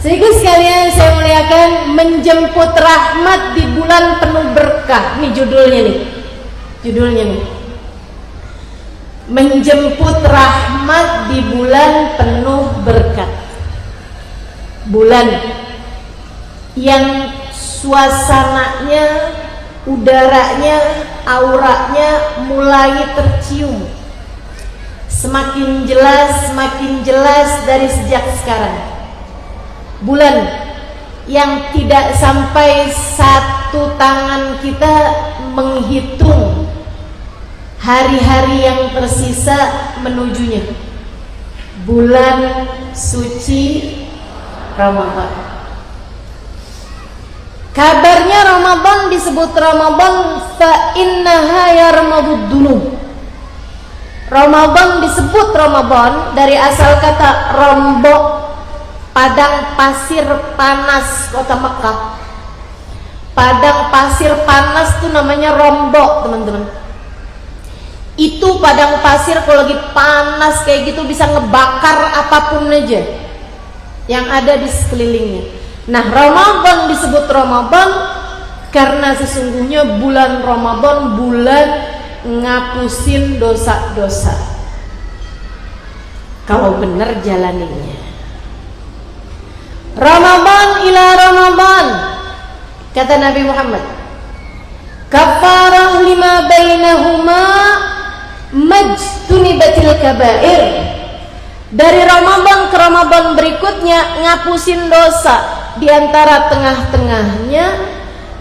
Sehingga sekalian saya muliakan, menjemput rahmat di bulan penuh berkah. Ini judulnya nih. Judulnya nih. Menjemput rahmat di bulan penuh berkat. Bulan yang suasananya, udaranya, auranya mulai tercium. Semakin jelas dari sejak sekarang. Bulan yang tidak sampai satu tangan kita menghitung hari-hari yang tersisa menujunya. Bulan suci Ramadan. Kabarnya Ramadan disebut Ramadan fa innaha yarmadud dunub. Ramadan disebut Ramadan dari asal kata rombok, padang pasir panas kota Mekah. Padang pasir panas itu namanya rombok, teman-teman. Itu padang pasir kalau lagi panas kayak gitu bisa ngebakar apapun aja yang ada di sekelilingnya. Nah, Ramadan disebut Ramadan karena sesungguhnya bulan Ramadan bulan ngapusin dosa-dosa kalau benar jalaninnya. Ramadan ila Ramadan, kata Nabi Muhammad, kafarah lima bainahuma majtunibatil kabair. Dari Ramadan ke Ramadan berikutnya ngapusin dosa di antara tengah-tengahnya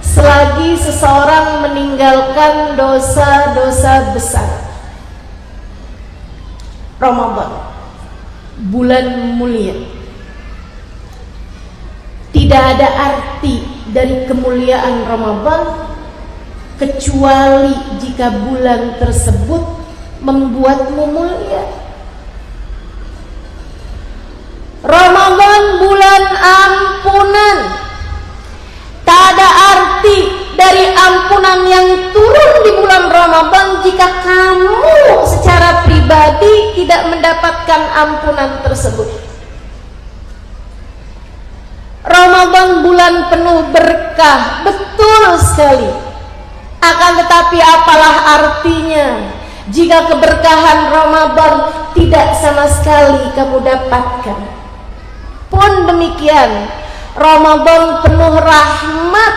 selagi seseorang meninggalkan dosa-dosa besar. Ramadan, bulan mulia. Tidak ada arti dari kemuliaan Ramadan kecuali jika bulan tersebut membuatmu mulia. Ramadan bulan ampunan. Tak ada arti dari ampunan yang turun di bulan Ramadan jika kamu secara pribadi tidak mendapatkan ampunan tersebut. Ramadan bulan penuh berkah, betul sekali. Akan tetapi apalah artinya jika keberkahan Ramadan tidak sama sekali kamu dapatkan. Pun demikian, Ramadan penuh rahmat,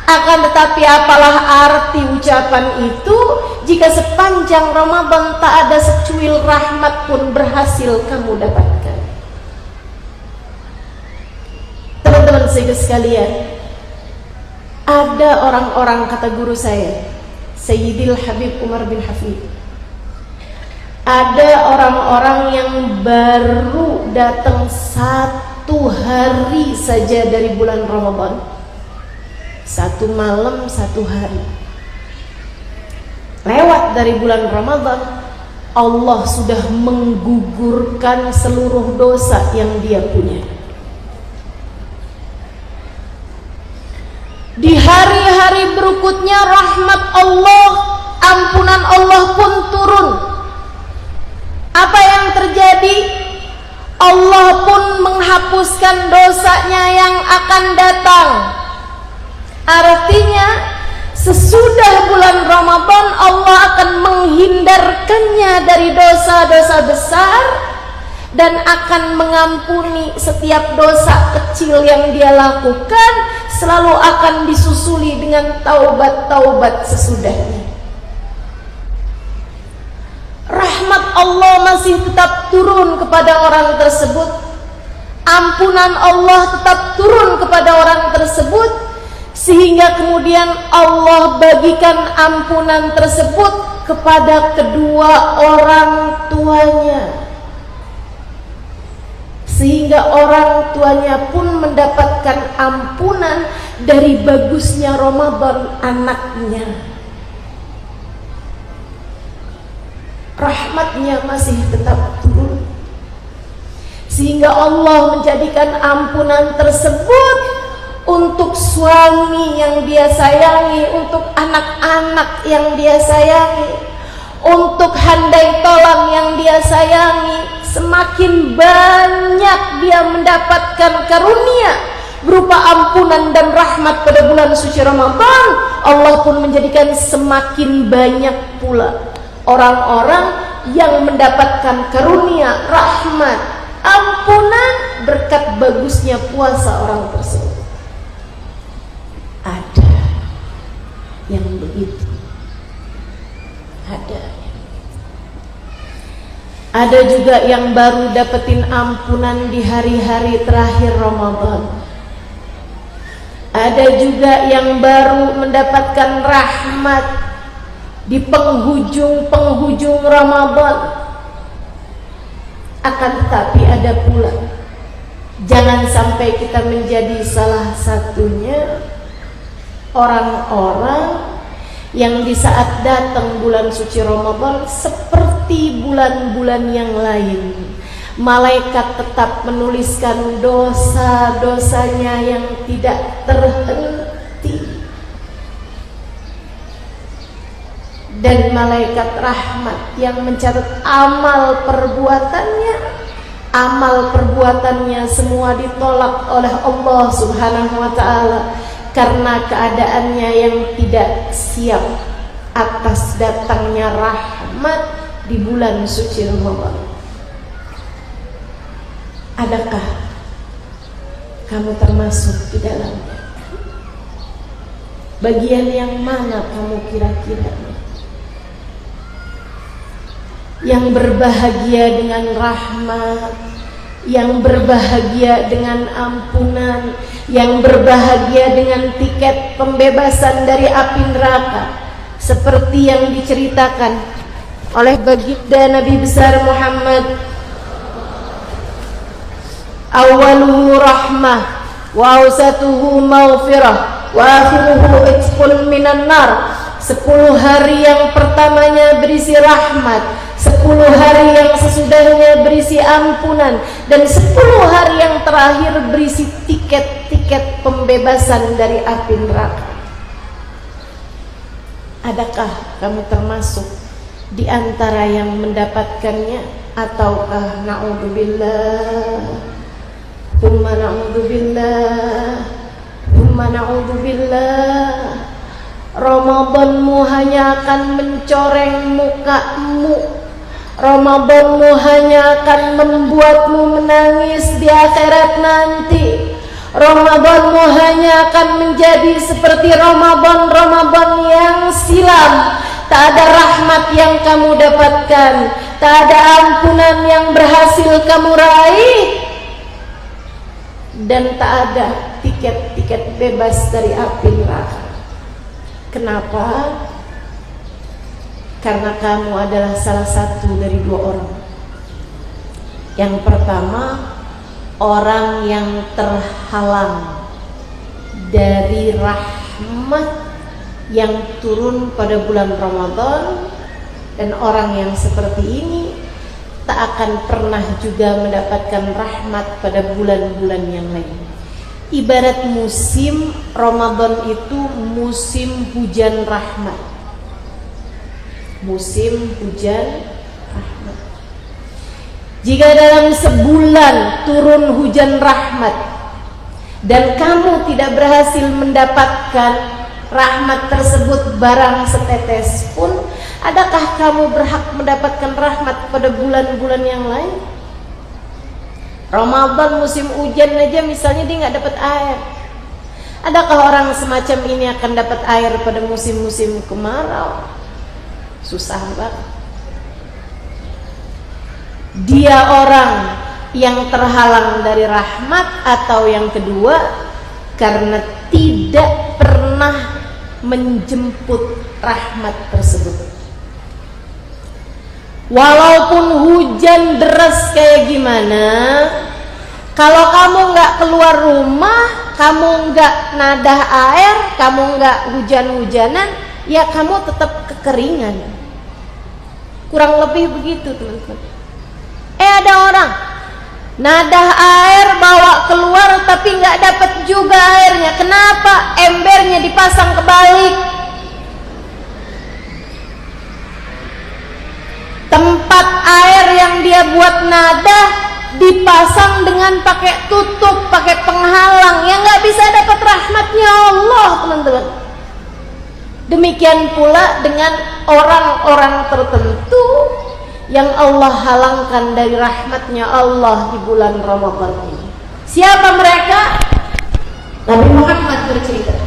akan tetapi apalah arti ucapan itu jika sepanjang Ramadan tak ada secuil rahmat pun berhasil kamu dapatkan. Teman-teman sekalian, ada orang-orang, kata guru saya Sayyidil Habib Umar bin Hafid, ada orang-orang yang baru datang satu hari saja dari bulan Ramadan, satu malam satu hari lewat dari bulan Ramadan, Allah sudah menggugurkan seluruh dosa yang dia punya. Di hari-hari berikutnya rahmat Allah, ampunan Allah pun turun. Apa yang terjadi? Allah pun menghapuskan dosanya yang akan datang. Artinya sesudah bulan Ramadan Allah akan menghindarkannya dari dosa-dosa besar dan akan mengampuni setiap dosa kecil yang dia lakukan, selalu akan disusuli dengan taubat-taubat sesudahnya. Rahmat Allah masih tetap turun kepada orang tersebut, ampunan Allah tetap turun kepada orang tersebut, sehingga kemudian Allah bagikan ampunan tersebut kepada kedua orang tuanya, sehingga orang tuanya pun mendapatkan ampunan dari bagusnya Ramadan anaknya. Rahmatnya masih tetap turun, sehingga Allah menjadikan ampunan tersebut untuk suami yang dia sayangi, untuk anak-anak yang dia sayangi, untuk handai tolang yang dia sayangi, semakin banyak dia mendapatkan karunia berupa ampunan dan rahmat pada bulan suci Ramadan, Allah pun menjadikan semakin banyak pula orang-orang yang mendapatkan karunia, rahmat, ampunan berkat bagusnya puasa orang tersebut. Ada yang begitu, ada juga yang baru dapetin ampunan di hari-hari terakhir Ramadan. Ada juga yang baru mendapatkan rahmat di penghujung Ramadan. Akan tetapi ada pula, jangan sampai kita menjadi salah satunya orang-orang yang di saat datang bulan suci Ramadan seperti bulan-bulan yang lain, malaikat tetap menuliskan dosa-dosanya yang tidak terhenti, dan malaikat rahmat yang mencatat amal perbuatannya semua ditolak oleh Allah Subhanahu wa ta'ala karena keadaannya yang tidak siap atas datangnya rahmat di bulan suci Ramadan. Adakah kamu termasuk di dalamnya? Bagian yang mana kamu kira-kira yang berbahagia dengan rahmat, yang berbahagia dengan ampunan, yang berbahagia dengan tiket pembebasan dari api neraka, seperti yang diceritakan oleh baginda Nabi besar Muhammad, awaluhu rahmah wa awsatuhu maghfirah wa akhiruhu itqun minan nar. 10 hari yang pertamanya berisi rahmat, 10 hari yang sesudahnya berisi ampunan, dan 10 hari yang terakhir berisi tiket-tiket pembebasan dari api neraka. Adakah kamu termasuk di antara yang mendapatkannya, ataukah na'udzubillah, thumma na'udzubillah, thumma na'udzubillah, Ramadanmu hanya akan mencoreng mukamu, Ramadanmu hanya akan membuatmu menangis di akhirat nanti, Ramadanmu hanya akan menjadi seperti Ramadan yang silam. Tak ada rahmat yang kamu dapatkan, tak ada ampunan yang berhasil kamu raih, dan tak ada tiket-tiket bebas dari api neraka. Kenapa? Karena kamu adalah salah satu dari 2 orang. Yang pertama, orang yang terhalang dari rahmat yang turun pada bulan Ramadan, dan orang yang seperti ini tak akan pernah juga mendapatkan rahmat pada bulan-bulan yang lain. Ibarat musim Ramadan itu musim hujan rahmat, musim hujan rahmat. Jika dalam sebulan turun hujan rahmat dan kamu tidak berhasil mendapatkan rahmat tersebut barang setetes pun, adakah kamu berhak mendapatkan rahmat pada bulan-bulan yang lain? Ramadan musim hujan aja misalnya dia nggak dapat air, adakah orang semacam ini akan dapat air pada musim-musim kemarau? Susah banget. Dia orang yang terhalang dari rahmat, atau yang kedua karena tidak pernah menjemput rahmat tersebut. Walaupun hujan deras kayak gimana, kalau kamu nggak keluar rumah, kamu nggak nadah air, kamu nggak hujan-hujanan, ya kamu tetap kekeringan. Kurang lebih begitu, teman-teman. Ada orang nadah air bawa keluar tapi nggak dapat juga airnya. Kenapa? Embernya dipasang kebalik. Tempat air yang yang dia buat nada dipasang dengan pakai tutup, pakai penghalang, yang nggak bisa dapat rahmatnya Allah, teman-teman. Demikian pula dengan orang-orang tertentu yang Allah halangkan dari rahmatnya Allah di bulan Ramadan ini. Siapa mereka? Nabi Muhammad bercerita,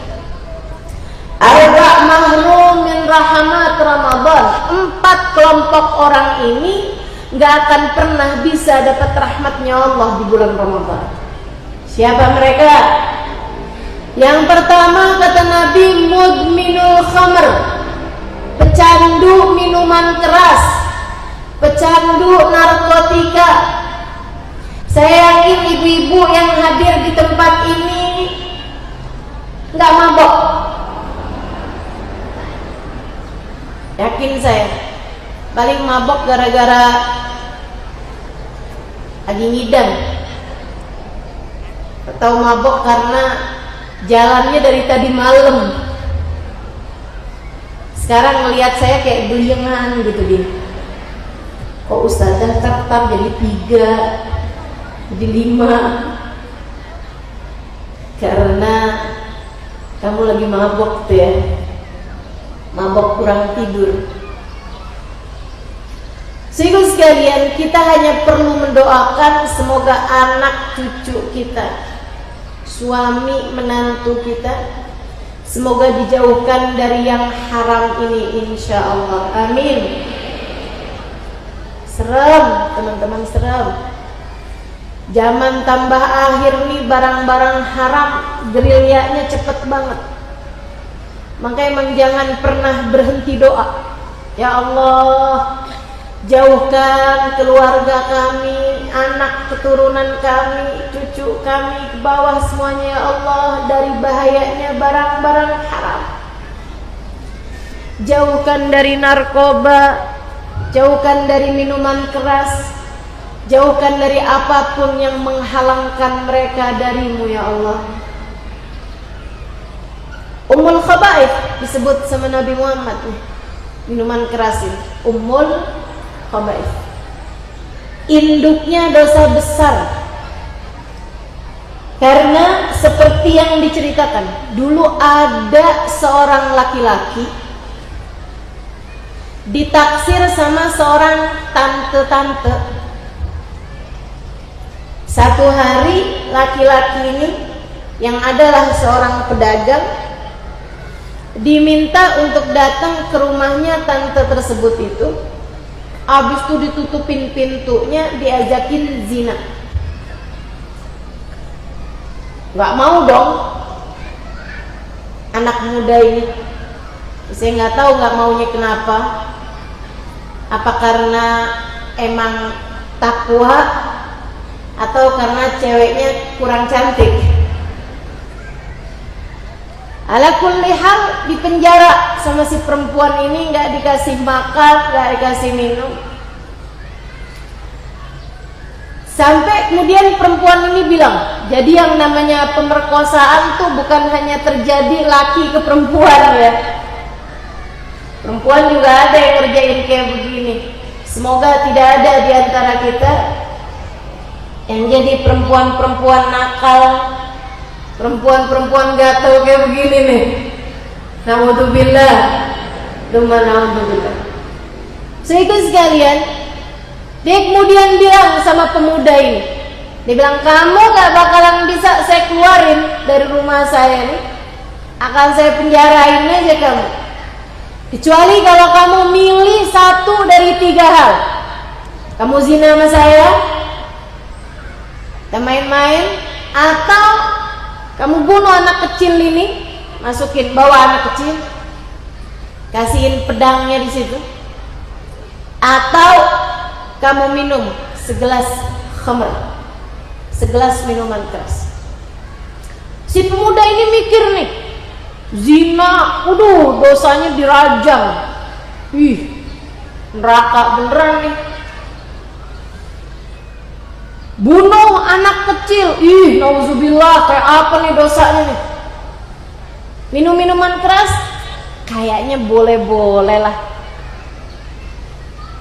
Arba' mahrum min rahmat Ramadan. 4 kelompok orang ini nggak akan pernah bisa dapat rahmatnya Allah di bulan Ramadan. Siapa mereka? Yang pertama kata Nabi, mudminul khamr, pecandu minuman keras, pecandu narkotika. Saya yakin ibu-ibu yang hadir di tempat ini nggak mabok. Yakin saya, paling mabok gara-gara lagi ngidam, atau mabok karena jalannya dari tadi malam. Sekarang melihat saya kayak belingan gitu dia. Kok ustazah tetap jadi 3, jadi 5? Karena kamu lagi mabok tuh ya, mabok kurang tidur. Sehingga sekalian, kita hanya perlu mendoakan semoga anak cucu kita, suami menantu kita, semoga dijauhkan dari yang haram ini, insya Allah. Amin. Serem, teman-teman, serem. Zaman tambah akhir nih, barang-barang haram gerilyanya cepet banget. Makanya emang jangan pernah berhenti doa. Ya Allah, jauhkan keluarga kami, anak keturunan kami, cucu kami ke bawah semuanya ya Allah dari bahayanya barang-barang haram. Jauhkan dari narkoba, jauhkan dari minuman keras, jauhkan dari apapun yang menghalangkan mereka darimu ya Allah. Ummul khaba'ith disebut sama Nabi Muhammad, minuman keras ini ummul khaba'ith, induknya dosa besar. Karena seperti yang diceritakan, dulu ada seorang laki-laki ditaksir sama seorang tante-tante. Satu hari laki-laki ini yang adalah seorang pedagang diminta untuk datang ke rumahnya tante tersebut itu. Habis itu ditutupin pintunya, diajakin zina. Gak mau dong anak muda ini. Saya gak tahu gak maunya kenapa. Apa karena emang takwa atau karena ceweknya kurang cantik. Ala kulli hal dipenjara sama si perempuan ini, nggak dikasih makan, nggak dikasih minum. Sampai kemudian perempuan ini bilang, jadi yang namanya pemerkosaan tuh bukan hanya terjadi laki ke perempuan ya. Perempuan juga ada yang ngerjain kayak begini. Semoga tidak ada di antara kita yang jadi perempuan-perempuan nakal, perempuan-perempuan gatel kayak begini nih. Naudzubillah. Naudzubillah. Sehingga sekalian, dia kemudian bilang sama pemuda ini, dia bilang, kamu gak bakalan bisa saya keluarin dari rumah saya nih, akan saya penjarain aja kamu, kecuali kalau kamu milih 1 dari 3 hal. Kamu zina sama saya, kita main-main, atau kamu bunuh anak kecil ini, masukin, bawa anak kecil, kasihin pedangnya di situ, atau kamu minum segelas khamr, segelas minuman keras. Si pemuda ini mikir nih, zina, dosanya dirajam, neraka beneran nih. Bunuh anak kecil, nauzubillah, kayak apa nih dosanya nih. Minum minuman keras, kayaknya boleh-boleh lah.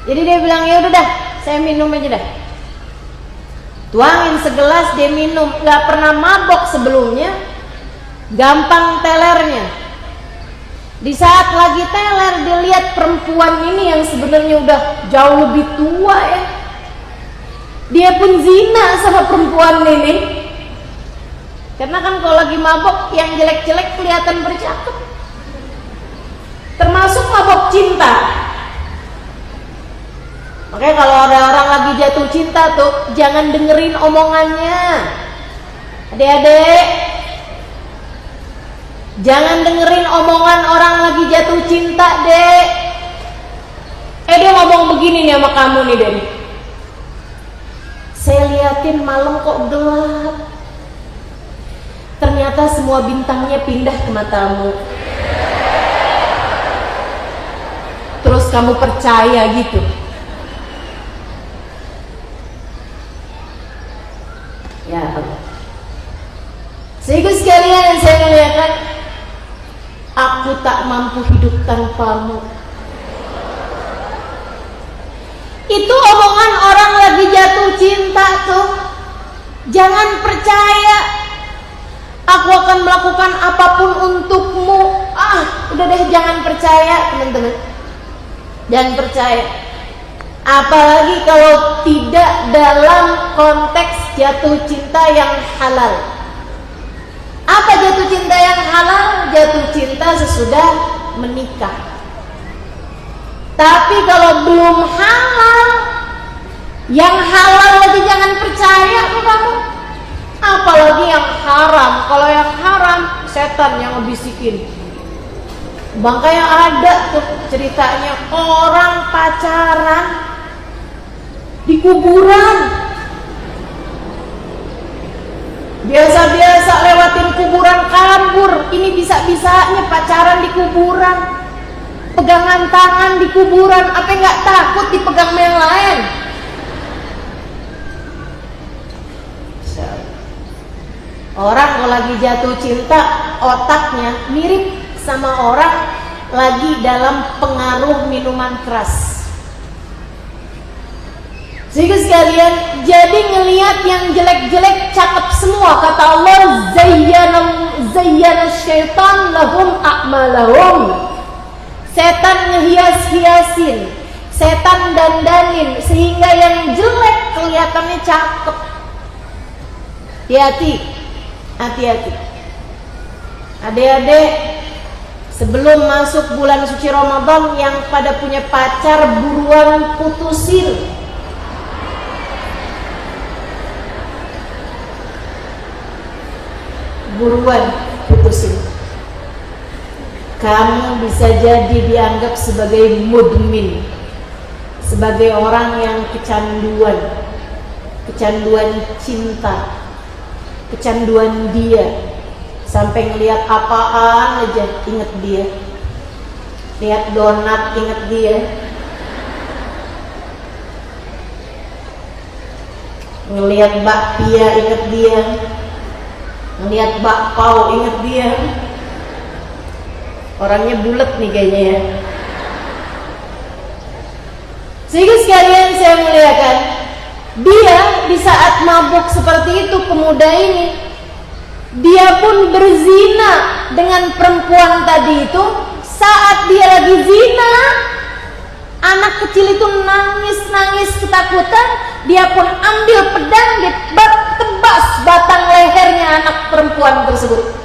Jadi dia bilang, ya udah dah, saya minum aja dah. Tuangin segelas, dia minum. Gak pernah mabok sebelumnya, gampang telernya. Di saat lagi teler, dia lihat perempuan ini yang sebenarnya udah jauh lebih tua ya. Dia pun zina sama perempuan ini. Karena kan kalau lagi mabok, yang jelek-jelek kelihatan bercakap. Termasuk mabok cinta. Makanya kalau ada orang lagi jatuh cinta tuh, jangan dengerin omongannya. Adik-adik, jangan dengerin omongan orang lagi jatuh cinta, dek. Dia ngomong begini nih sama kamu nih, dek. Saya liatin malam kok gelap. Ternyata semua bintangnya pindah ke matamu. Terus kamu percaya gitu? Ya Allah. Sehingga sekalian saya melihatkan, aku tak mampu hidup tanpamu. Itu omongan orang lagi jatuh cinta tuh. Jangan percaya. Aku akan melakukan apapun untukmu. Udah deh, jangan percaya teman-teman. Jangan percaya. Apalagi kalau tidak dalam konteks jatuh cinta yang halal. Apa jatuh cinta yang halal? Jatuh cinta sesudah menikah. Tapi kalau belum halal, yang halal lagi jangan percaya kok kamu. Apalagi yang haram. Kalau yang haram, setan yang ngebisikin. Makanya ada tuh ceritanya orang pacaran di kuburan. Biasa-biasa lewatin kuburan kabur. Ini bisa-bisanya pacaran di kuburan, pegangan tangan di kuburan. Apa nggak takut dipegang sama yang lain? Orang kalau lagi jatuh cinta, otaknya mirip sama orang lagi dalam pengaruh minuman keras. Sehingga sekalian, jadi ngelihat yang jelek-jelek cakep semua. Kata Allah, zayyana syaitan lahum a'malahum. Setan ngehias-hiasin, setan dandanin, sehingga yang jelek kelihatannya cakep. Hati-hati, hati-hati. Adik-adik, sebelum masuk bulan suci Ramadan, yang pada punya pacar buruan putusin. Buruan putusin. Kamu bisa jadi dianggap sebagai mudmin, sebagai orang yang kecanduan cinta, kecanduan dia, sampai ngelihat apaan aja inget dia, lihat donat inget dia, ngelihat bakpia inget dia, ngelihat bakpao inget dia. Orangnya bulet nih kayaknya ya. Sehingga sekalian saya muliakan, dia di saat mabuk seperti itu, pemuda ini, dia pun berzina dengan perempuan tadi itu. Saat dia lagi zina, anak kecil itu nangis ketakutan. Dia pun ambil pedang, dia tebas batang lehernya anak perempuan tersebut.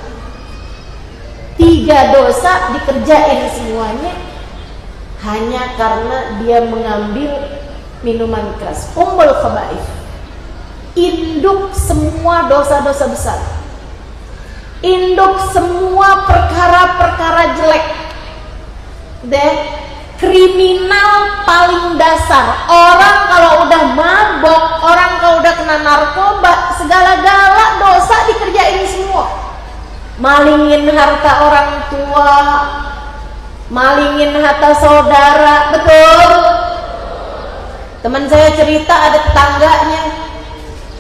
3 dosa dikerjain semuanya hanya karena dia mengambil minuman keras. Ummul khaba'ith, induk semua dosa-dosa besar, induk semua perkara-perkara jelek, deh, kriminal paling dasar. Orang kalau udah mabok, orang kalau udah kena narkoba, segala-gala dosa dikerjain semua. Malingin harta orang tua, malingin harta saudara, betul. Teman saya cerita ada tetangganya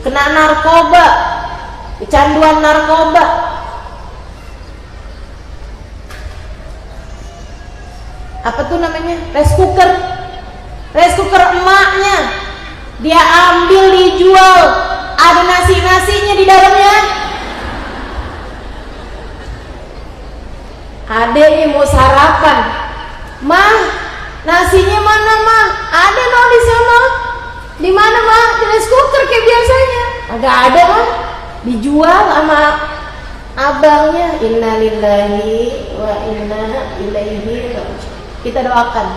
kena narkoba, kecanduan narkoba. Apa tuh namanya? Rice cooker emaknya dia ambil dijual, ada nasi-nasinya di dalamnya. Adek mau sarapan, mah nasinya mana mah? Ada no di sana. Di mana mah? Di rice cooker kayak biasanya. Agak ada mah, dijual sama abangnya. Innalillahi wa inna ilaihi raji'un. Kita doakan,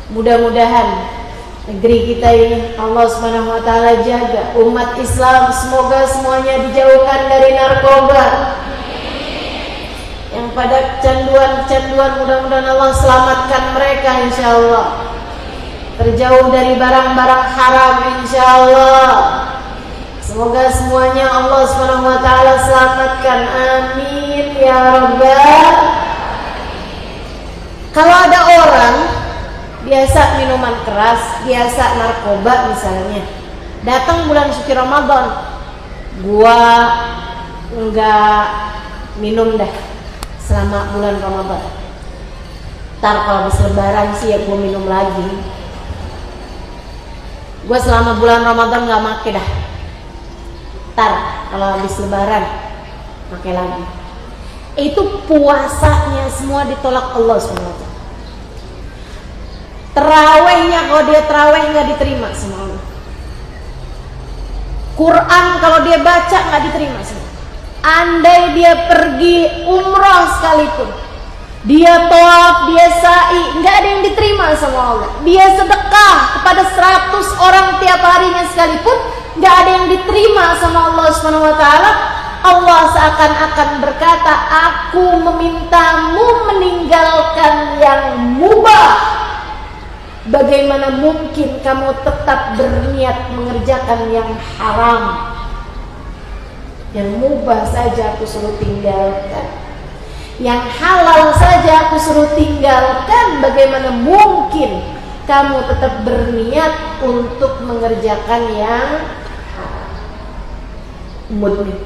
mudah-mudahan negeri kita ini Allah Subhanahu wa taala jaga, umat Islam semoga semuanya dijauhkan dari narkoba. Yang pada kecanduan mudah-mudahan Allah selamatkan mereka insyaallah. Terjauh dari barang-barang haram insyaallah. Semoga semuanya Allah Subhanahu wa taala selamatkan. Amin ya rabbal. Kalau ada orang biasa minuman keras, biasa narkoba misalnya, datang bulan suci Ramadan, gua enggak minum dah selama bulan Ramadan. Ntar kalau habis lebaran sih ya gua minum lagi. Gua selama bulan Ramadan enggak make dah. Ntar kalau habis lebaran pakai lagi. Itu puasanya semua ditolak Allah SWT. Terawihnya kalau dia terawih nggak diterima sama Allah. Quran kalau dia baca nggak diterima sama Allah. Andai dia pergi umrah sekalipun, dia tawaf, dia sa'i, nggak ada yang diterima sama Allah. Dia sedekah kepada 100 orang tiap harinya sekalipun, nggak ada yang diterima sama Allah Subhanahu wa taala. Allah seakan-akan berkata, aku memintamu meninggalkan yang mubah. Bagaimana mungkin kamu tetap berniat mengerjakan yang haram? Yang mubah saja aku suruh tinggalkan, yang halal saja aku suruh tinggalkan. Bagaimana mungkin kamu tetap berniat untuk mengerjakan yang murni?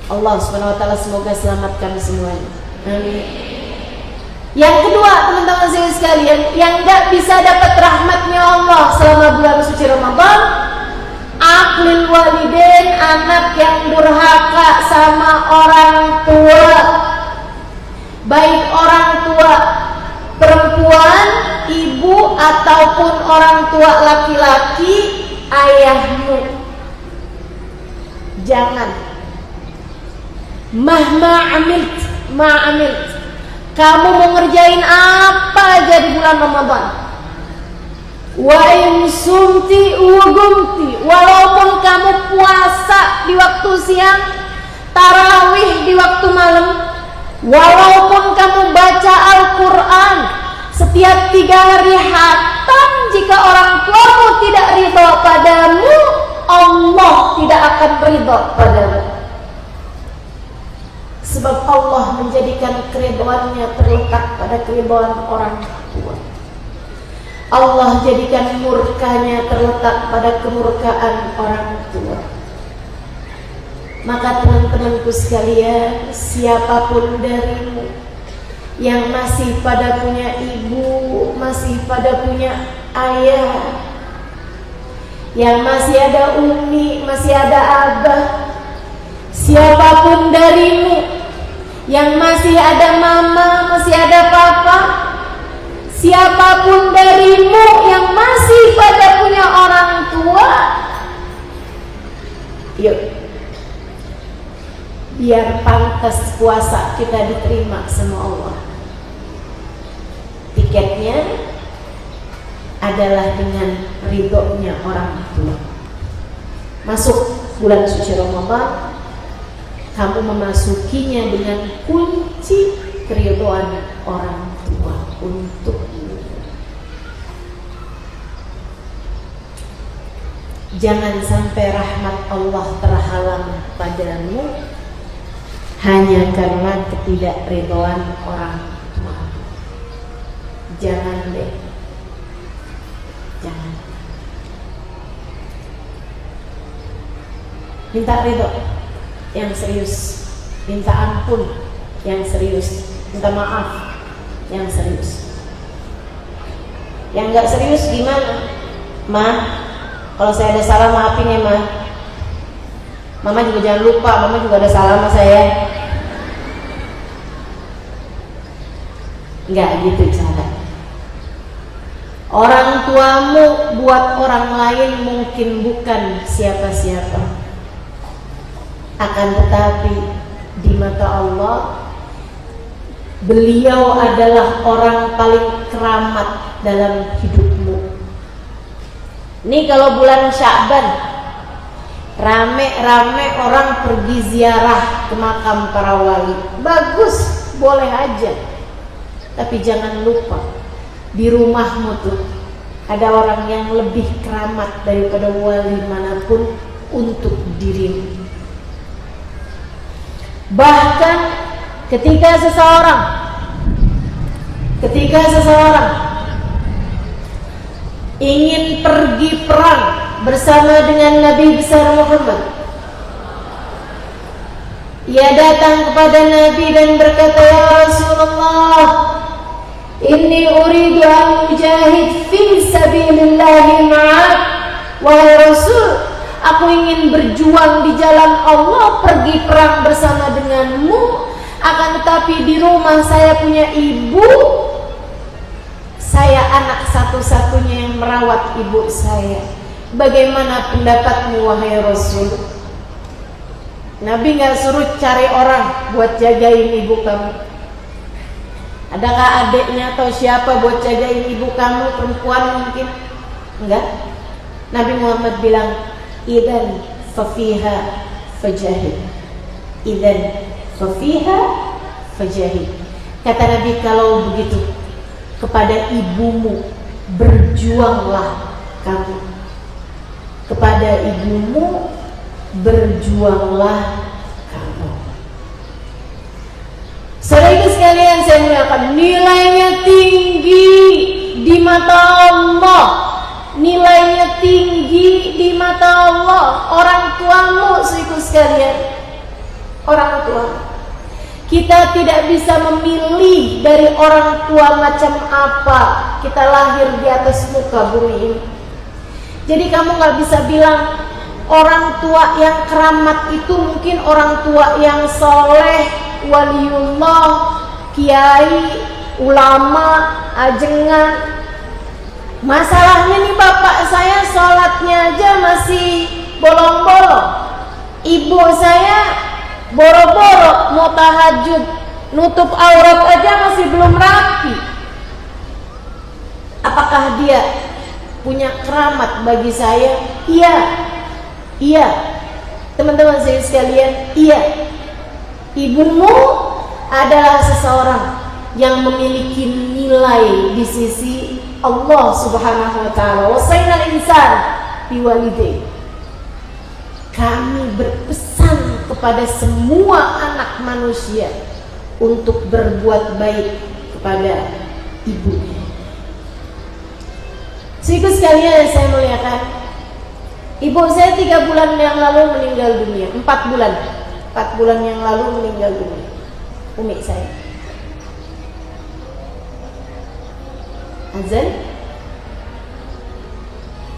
Allah Subhanahu wa taala semoga selamatkan semuanya. Amin. Yang kedua, teman-teman sekalian, yang enggak bisa dapat rahmatnya Allah selama bulan suci Ramadan, aqlil walidain, anak yang durhaka sama orang tua. Baik orang tua perempuan, ibu ataupun orang tua laki-laki, ayahmu. Jangan mahma amilt, kamu mau ngerjain apa aja di bulan Ramadan, wa in sumti wa gumti, walaupun kamu puasa di waktu siang, tarawih di waktu malam, walaupun kamu baca Al-Quran setiap 3 hari khatam, jika orang tuamu tidak ridha padamu, Allah tidak akan ridha padamu. Sebab Allah menjadikan keridhaannya terletak pada keridhaan orang tua. Allah jadikan murkanya terletak pada kemurkaan orang tua. Maka teman-temanku sekalian, siapapun darimu yang masih pada punya ibu, masih pada punya ayah, yang masih ada umi, masih ada abah, siapapun darimu yang masih ada mama, masih ada papa, siapapun darimu yang masih pada punya orang tua, yuk, biar pantas puasa kita diterima sama Allah. Tiketnya adalah dengan ridhonya orang tua. Masuk bulan suci Ramadan, kamu memasukinya dengan kunci keridhaan orang tua untukmu. Jangan sampai rahmat Allah terhalang padamu hanya karena ketidakridhaan orang tua. Jangan deh, jangan. Minta ridho yang serius, minta ampun yang serius, minta maaf yang serius. Yang enggak serius gimana? Ma, kalau saya ada salah maafin ya Ma. Mama juga jangan lupa, Mama juga ada salah sama saya. Enggak gitu cara. Orang tuamu buat orang lain mungkin bukan siapa-siapa, akan tetapi di mata Allah beliau adalah orang paling keramat dalam hidupmu. Ini kalau bulan Sya'ban rame-rame orang pergi ziarah ke makam para wali, bagus, boleh aja. Tapi jangan lupa di rumahmu tuh ada orang yang lebih keramat daripada wali manapun untuk dirimu. Bahkan ketika seseorang ingin pergi perang bersama dengan Nabi besar Muhammad, ia datang kepada Nabi dan berkata, "Ya Rasulullah, inni uridu an mujahid fi sabilillah ma'ak." Wahai Rasul, aku ingin berjuang di jalan Allah, pergi perang bersama denganmu. Akan tetapi di rumah saya punya ibu, saya anak satu-satunya yang merawat ibu saya. Bagaimana pendapatmu wahai Rasul? Nabi gak suruh cari orang buat jagain ibu kamu. Adakah adiknya atau siapa buat jagain ibu kamu, perempuan mungkin? Enggak. Nabi Muhammad bilang, "Idzan fafiha fajahid." Idzan fafiha fajahid. Kata Nabi, kalau begitu kepada ibumu berjuanglah kamu. Kepada ibumu berjuanglah kamu. Saudara sekalian, saya muliakan, nilainya tinggi di mata Allah. Nilainya tinggi di mata Allah. Orang tuamu, saudara sekalian, orang tua. Kita tidak bisa memilih dari orang tua macam apa kita lahir di atas muka bumi ini. Jadi kamu gak bisa bilang orang tua yang keramat itu mungkin orang tua yang soleh, waliullah, kiai, ulama, ajengan. Masalahnya nih bapak saya sholatnya aja masih bolong-bolong, ibu saya boro-boro mau tahajud, nutup aurat aja masih belum rapi. Apakah dia punya keramat bagi saya? Iya, teman-teman saya sekalian, iya. Ibumu adalah seseorang yang memiliki nilai di sisi Allah Subhanahu wa taala. Wasainal insan biwalidayhi. Kami berpesan kepada semua anak manusia untuk berbuat baik kepada ibunya. Saudara sekalian yang saya muliakan, ibu saya 3 bulan yang lalu meninggal dunia. 4 bulan yang lalu meninggal dunia, umi saya.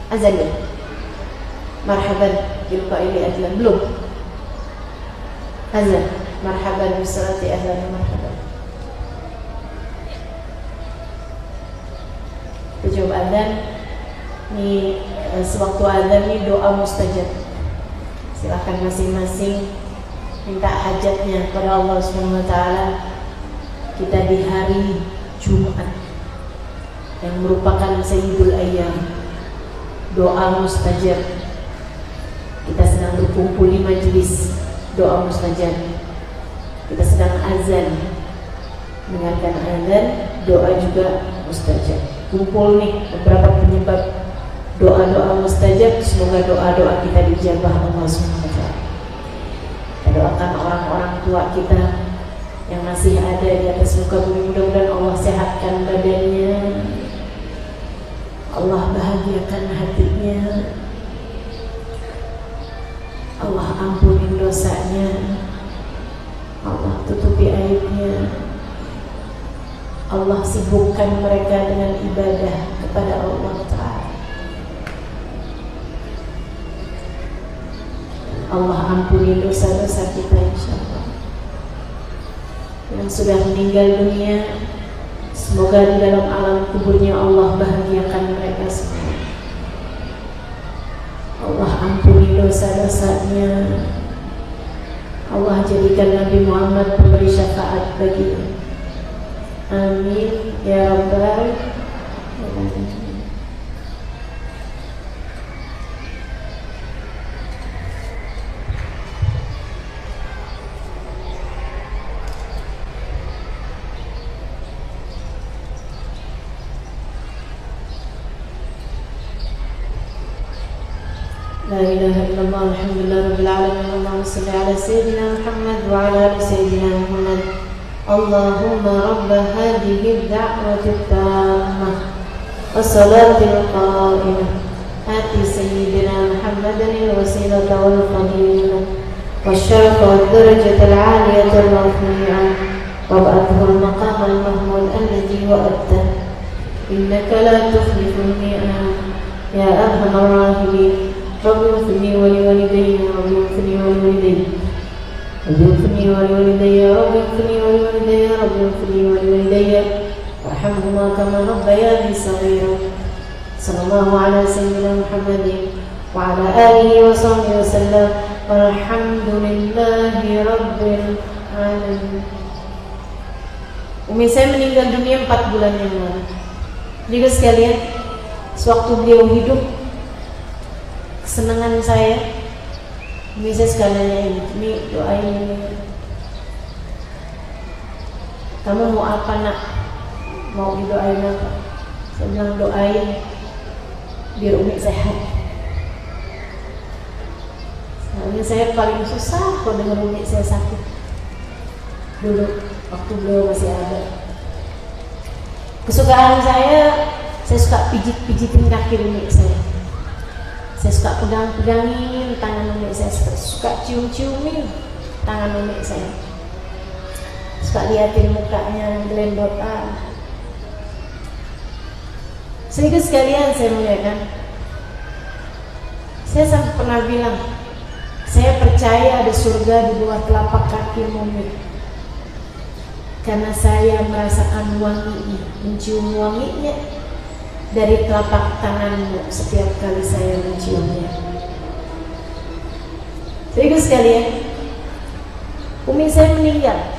Azan ya. Marhaban bil qaili adlan. Belum. Azan. Marhaban bisalati ahlan marhaban. Tujuh azan. Ini sewaktu azan ini doa mustajab. Silakan masing-masing minta hajatnya kepada Allah Subhanahu wa taala. Kita di hari Jumat yang merupakan Sayyidul Ayyam, doa mustajab. Kita sedang berkumpul di majelis doa mustajab. Kita sedang azan, mendengarkan azan, doa juga mustajab. Kumpul nih beberapa penyebab doa-doa mustajab. Semoga doa-doa kita dijabah Allah Subhanahu wa taala. Kita doakan orang-orang tua kita yang masih ada di atas muka bumi, mudah-mudahan Allah sehatkan badannya, Allah bahagiakan hatinya, Allah ampunin dosanya, Allah tutupi aibnya, Allah sibukkan mereka dengan ibadah kepada Allah Ta'ala. Allah ampuni dosa-dosa kita insyaallah. Yang sudah meninggal dunia, semoga di dalam alam kuburnya Allah bahagiakan mereka semua. Allah ampuni dosa-dosanya. Allah jadikan Nabi Muhammad pemberi syafaat baginya. Amin ya rabbal alamin. لا إله إلا الله الحمد لله رب العالمين اللهم صل على سيدنا محمد وعلى آل سيدنا محمد اللهم رب هذه الدعوة التامة والصلاة القائمة آت سيدنا محمدا الوسيلة والفضيلة والشرف والدرجة العالية الرفيعة وابعثه المقام المحمود الذي وعدته إنك لا تخلف الميعاد يا أرحم الراحمين رب اغفر لي ولوالدي رب اغفر لي ولوالدي رب اغفر لي ولوالدي رب اغفر لي ولوالدي رب اغفر لي ولوالدي وارحمهما كما ربياني صغيرا صلى الله على سيدنا محمد وعلى آله وصحبه وسلم والحمد لله رب العالمين. Umi saya meninggal dunia 4 bulan yang lalu. Juga sekalian, sewaktu beliau hidup, kesenangan saya, bisa sekalian ini doain. Kamu mau apa nak? Mau didoain apa? Saya bilang doain biar Umi sehat. Soalnya saya paling susah kalau dengar Umi saya sakit. Dulu waktu beliau masih ada. Kesukaan saya suka pijit-pijitin kaki Umi saya. Saya suka pegang-pegangin tangan Umi saya, suka cium-ciumin tangan Umi saya, suka liatin mukanya gelendotan. Sehingga sekalian saya muliakan, saya sampai pernah bilang, saya percaya ada surga di bawah telapak kaki Umi, karena saya merasakan wanginya, mencium wanginya dari telapak tanganmu setiap kali saya menciumnya. Jadi sekalian, Umi saya meninggal.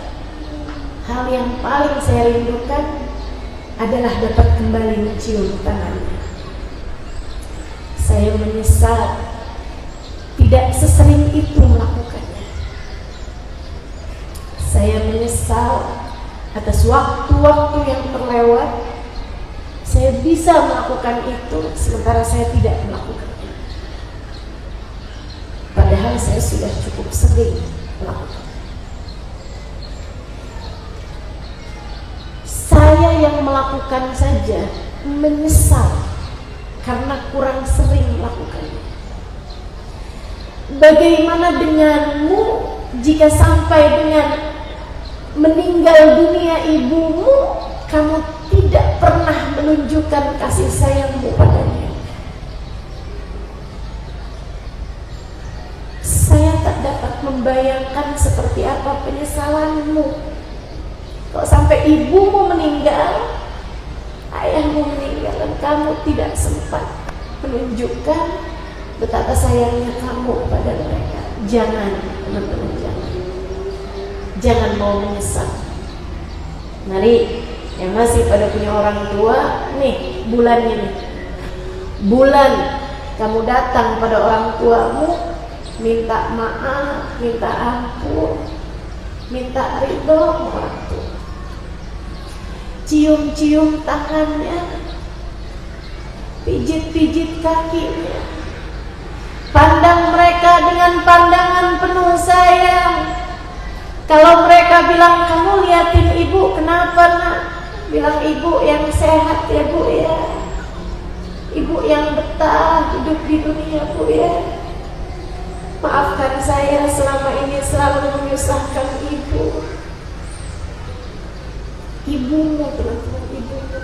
Hal yang paling saya rindukan adalah dapat kembali mencium tangannya. Saya menyesal tidak sesering itu melakukannya. Saya menyesal atas waktu-waktu yang terlewat. Saya bisa melakukan itu, sementara saya tidak melakukannya. Padahal saya sudah cukup sering melakukan. Saya yang melakukan saja menyesal karena kurang sering melakukannya. Bagaimana denganmu jika sampai dengan meninggal dunia ibumu, kamu tidak pernah menunjukkan kasih sayangmu padanya? Saya tak dapat membayangkan seperti apa penyesalanmu kalau sampai ibumu meninggal, ayahmu meninggal, dan kamu tidak sempat menunjukkan betapa sayangnya kamu pada mereka. Jangan, teman-teman, jangan mau menyesal. Mari yang masih pada punya orang tua, nih bulannya nih, bulan kamu datang pada orang tuamu, minta maaf, minta ampun, minta ridho orang tua, cium-cium tangannya, pijit-pijit kakinya, pandang mereka dengan pandangan penuh sayang. Kalau mereka bilang, kamu liatin ibu, kenapa nak? Bilang, ibu yang sehat ya bu ya, ibu yang betah hidup di dunia bu ya. Maafkan saya selama ini selalu menyusahkan ibu. Ibumu, teman-teman, ibumu.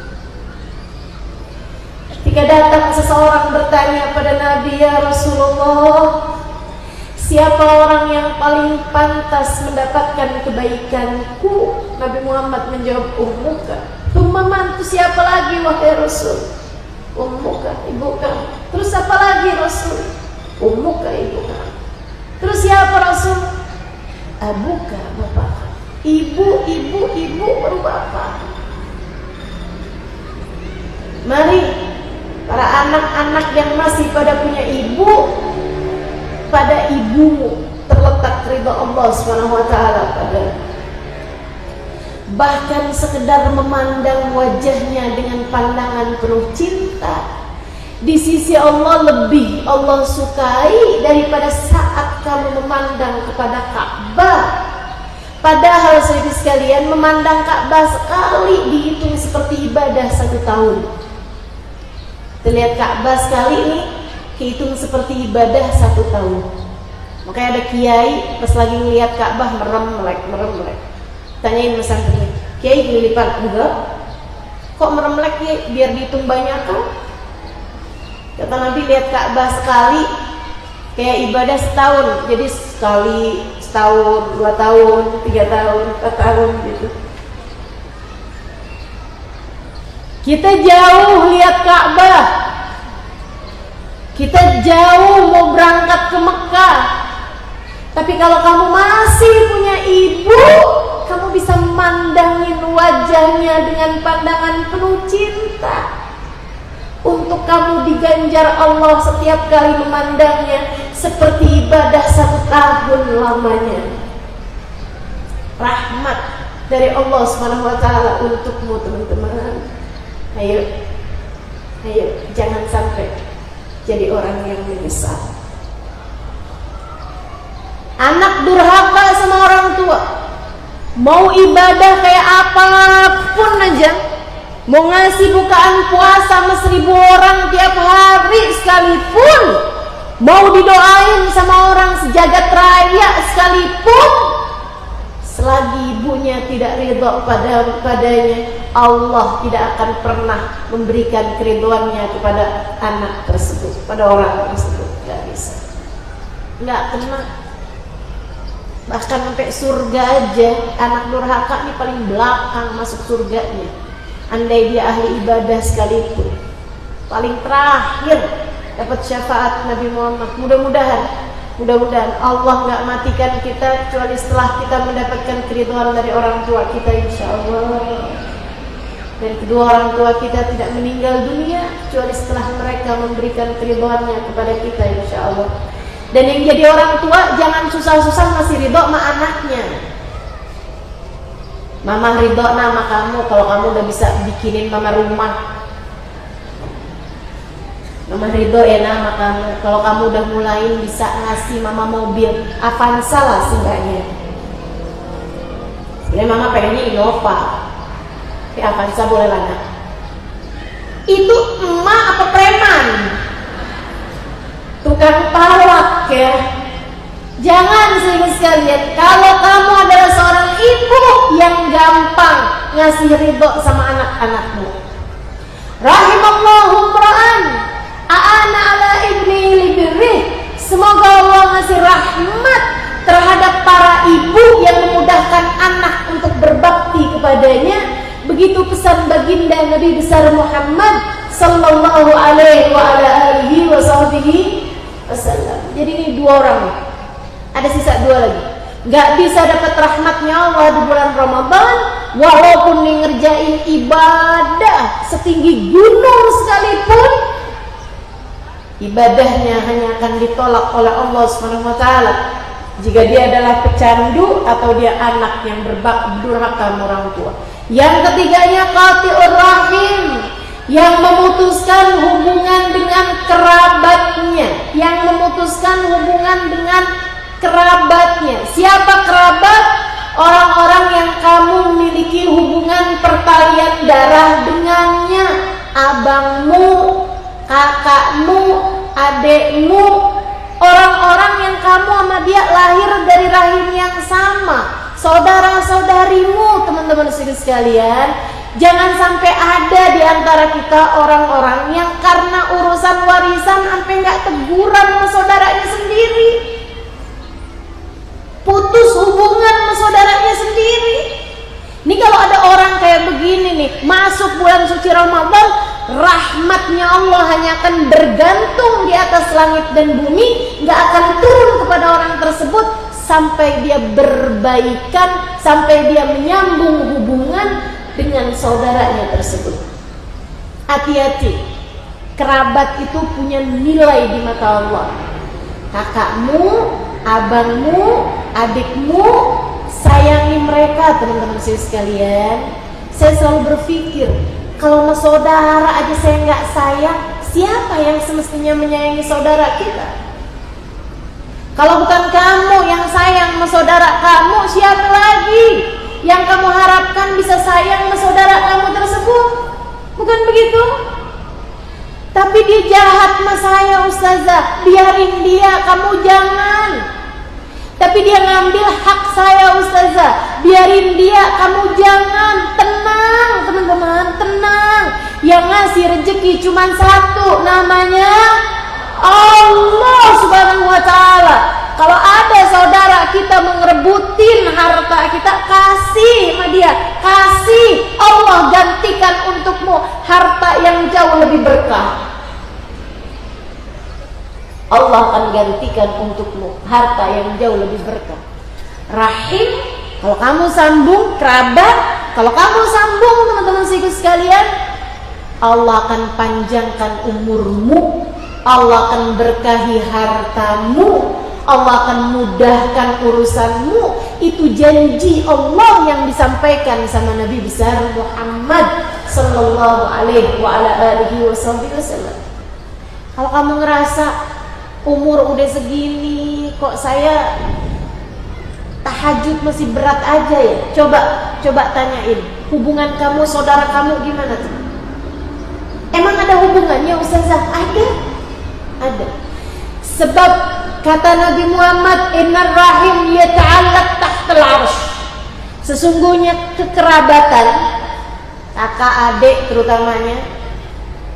Ketika datang seseorang bertanya pada Nabi, ya Rasulullah, Siapa orang yang paling pantas mendapatkan kebaikanku? Nabi Muhammad menjawab, ummuka. Ummaman, itu siapa lagi wahai Rasul? Ummuka, ibu kamu. Terus apa lagi Rasul? Ummuka, ibu kamu. Terus siapa Rasul? Abuka, bapak. Ibu baru bapak. Mari para anak-anak yang masih pada punya ibu, pada ibumu terletak ridha Allah SWT pada. Bahkan sekedar memandang wajahnya dengan pandangan penuh cinta, di sisi Allah lebih Allah sukai daripada saat kamu memandang kepada Ka'bah. Padahal saudara sekalian, memandang Ka'bah sekali dihitung seperti ibadah 1 tahun. Terlihat Ka'bah sekali ini dihitung seperti ibadah 1 tahun. Makanya ada kiai pas lagi ngelihat Ka'bah merem melek. Tanyain pesantrennya, kiai kelilipan? Enggak. Kok meremlek ya? Biar dihitung banyak kan? Kata Nabi, lihat Ka'bah sekali kayak ibadah setahun. Jadi sekali setahun, 2 tahun, 3 tahun, 4 tahun gitu. Kita jauh lihat Ka'bah, kita jauh mau berangkat ke Mekah. Tapi kalau kamu masih punya ibu, kamu bisa memandangin wajahnya dengan pandangan penuh cinta. Untuk kamu diganjar Allah setiap kali memandangnya seperti ibadah 1 tahun lamanya. Rahmat dari Allah SWT untukmu teman-teman. Ayo, jangan sampai jadi orang yang menyesal. Anak durhaka sama orang tua, mau ibadah kayak apapun aja, mau ngasih bukaan puasa sama 1000 orang tiap hari sekalipun, mau didoain sama orang sejagat raya sekalipun, selagi ibunya tidak ridho padanya, Allah tidak akan pernah memberikan keridhoannya kepada anak tersebut, pada orang tersebut. Gak bisa, gak kena. Bahkan sampai surga aja, anak durhaka ini paling belakang masuk surganya. Andai dia ahli ibadah sekalipun, paling terakhir dapat syafaat Nabi Muhammad. Mudah-mudahan Allah nggak matikan kita kecuali setelah kita mendapatkan keridhaan dari orang tua kita, insya Allah. Dan kedua orang tua kita tidak meninggal dunia kecuali setelah mereka memberikan keridhaannya kepada kita, insya Allah. Dan yang jadi orang tua jangan susah-susah masih ridho sama anaknya. Mama ridho sama kamu kalau kamu udah bisa bikinin mama rumah. Mama ridho ya sama kamu kalau kamu udah mulai bisa ngasih mama mobil Avanza lah seenggaknya. Sebenarnya mama pengennya Innova, tapi Avanza boleh lah nak. Itu emak apa preman? Tukang palak ya. Jangan sehingga sekalian, kalau kamu adalah seorang ibu yang gampang ngasih ridho sama anak-anakmu. Rahimallahu mra'an a'ana ala ibni libirrih. Semoga Allah ngasih rahmat terhadap para ibu yang memudahkan anak untuk berbakti kepadanya. Begitu pesan baginda Nabi besar Muhammad sallallahu alaihi wa ala alihi wa sahbihi wasallam. Jadi ini 2 orang, ada sisa 2 lagi. Gak bisa dapat rahmatnya Allah di bulan Ramadan walaupun nih ngerjain ibadah setinggi gunung sekalipun, ibadahnya hanya akan ditolak oleh Allah SWT jika dia adalah pecandu atau dia anak yang durhaka orang tua. Yang ketiganya qati'ur rahim, yang memutuskan hubungan dengan kerabatnya, Siapa kerabat? Orang-orang yang kamu memiliki hubungan pertalian darah dengannya, abangmu, kakakmu, adekmu, orang-orang yang kamu sama dia lahir dari rahim yang sama, saudara-saudarimu. Teman-teman sekalian, jangan sampai ada di antara kita orang-orang yang karena urusan warisan sampai nggak teguran sama saudaranya sendiri. putus hubungan sama saudaranya sendiri. Ini kalau ada orang kayak begini nih, masuk bulan suci Ramadan, rahmatnya Allah hanya akan bergantung di atas langit dan bumi, nggak akan turun kepada orang tersebut sampai dia berbaikan, sampai dia menyambung hubungan dengan saudaranya tersebut. Hati-hati, kerabat itu punya nilai di mata Allah. Kakakmu, abangmu, adikmu, sayangi mereka, teman-teman saya sekalian. Saya selalu berpikir, kalau sama saudara aja saya nggak sayang, siapa yang semestinya menyayangi saudara kita? Kalau bukan kamu yang sayang sama saudara kamu, siapa lagi yang kamu harapkan bisa sayang sama saudara kamu tersebut? Bukan begitu? Tapi dia jahat sama saya, ustazah, biarin dia, kamu jangan. Tapi dia ngambil hak saya, ustazah, biarin dia, kamu jangan. Tenang teman-teman, tenang. Yang ngasih rezeki cuma satu, namanya Allah subhanahu wa ta'ala. Kalau ada saudara kita mengerebutin harta kita, kasih sama dia, kasih. Allah gantikan untukmu harta yang jauh lebih berkah. Allah akan gantikan untukmu harta yang jauh lebih berkah. Rahim, kalau kamu sambung, kerabat, kalau kamu sambung, teman-teman sekalian, Allah akan panjangkan umurmu, Allah akan berkahi hartamu, Allah akan mudahkan urusanmu. Itu janji Allah yang disampaikan sama Nabi besar Muhammad sallallahu alaihi wa ala alihi wasallam. Kalau kamu ngerasa umur udah segini, kok saya tahajud masih berat aja ya, coba tanyain hubungan kamu, saudara kamu gimana tuh? Emang ada hubungannya, ustazah? Ada. Sebab kata Nabi Muhammad, innar rahim yata'allaq tahtal arsh. Sesungguhnya kekerabatan, kakak adik terutamanya,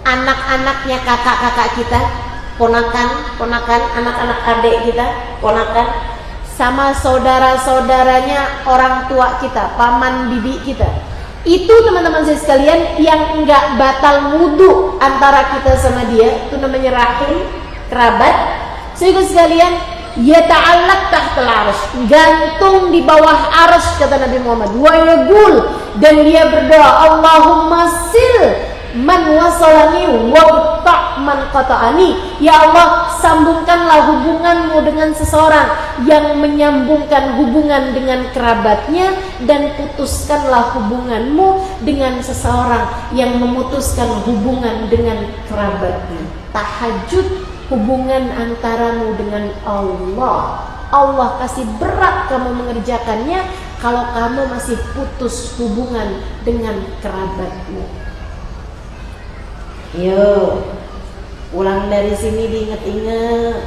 anak-anaknya kakak-kakak kita, ponakan, anak-anak adik kita, ponakan, sama saudara-saudaranya orang tua kita, paman bibi kita. Itu teman-teman saya sekalian yang enggak batal wudu antara kita sama dia, itu namanya rahim, kerabat. Saudara sekalian, yata'allaq tahtal arsh, gantung di bawah arsy kata Nabi Muhammad. Wa yaqul, dan dia berdoa, Allahumma sil man wasalani waqta' man qata'ani. Ya Allah, sambungkanlah hubunganmu dengan seseorang yang menyambungkan hubungan dengan kerabatnya, dan putuskanlah hubunganmu dengan seseorang yang memutuskan hubungan dengan kerabatnya. Tahajud, hubungan antaramu dengan Allah. Allah kasih berat kamu mengerjakannya kalau kamu masih putus hubungan dengan kerabatmu. Yo, pulang dari sini diinget-inget,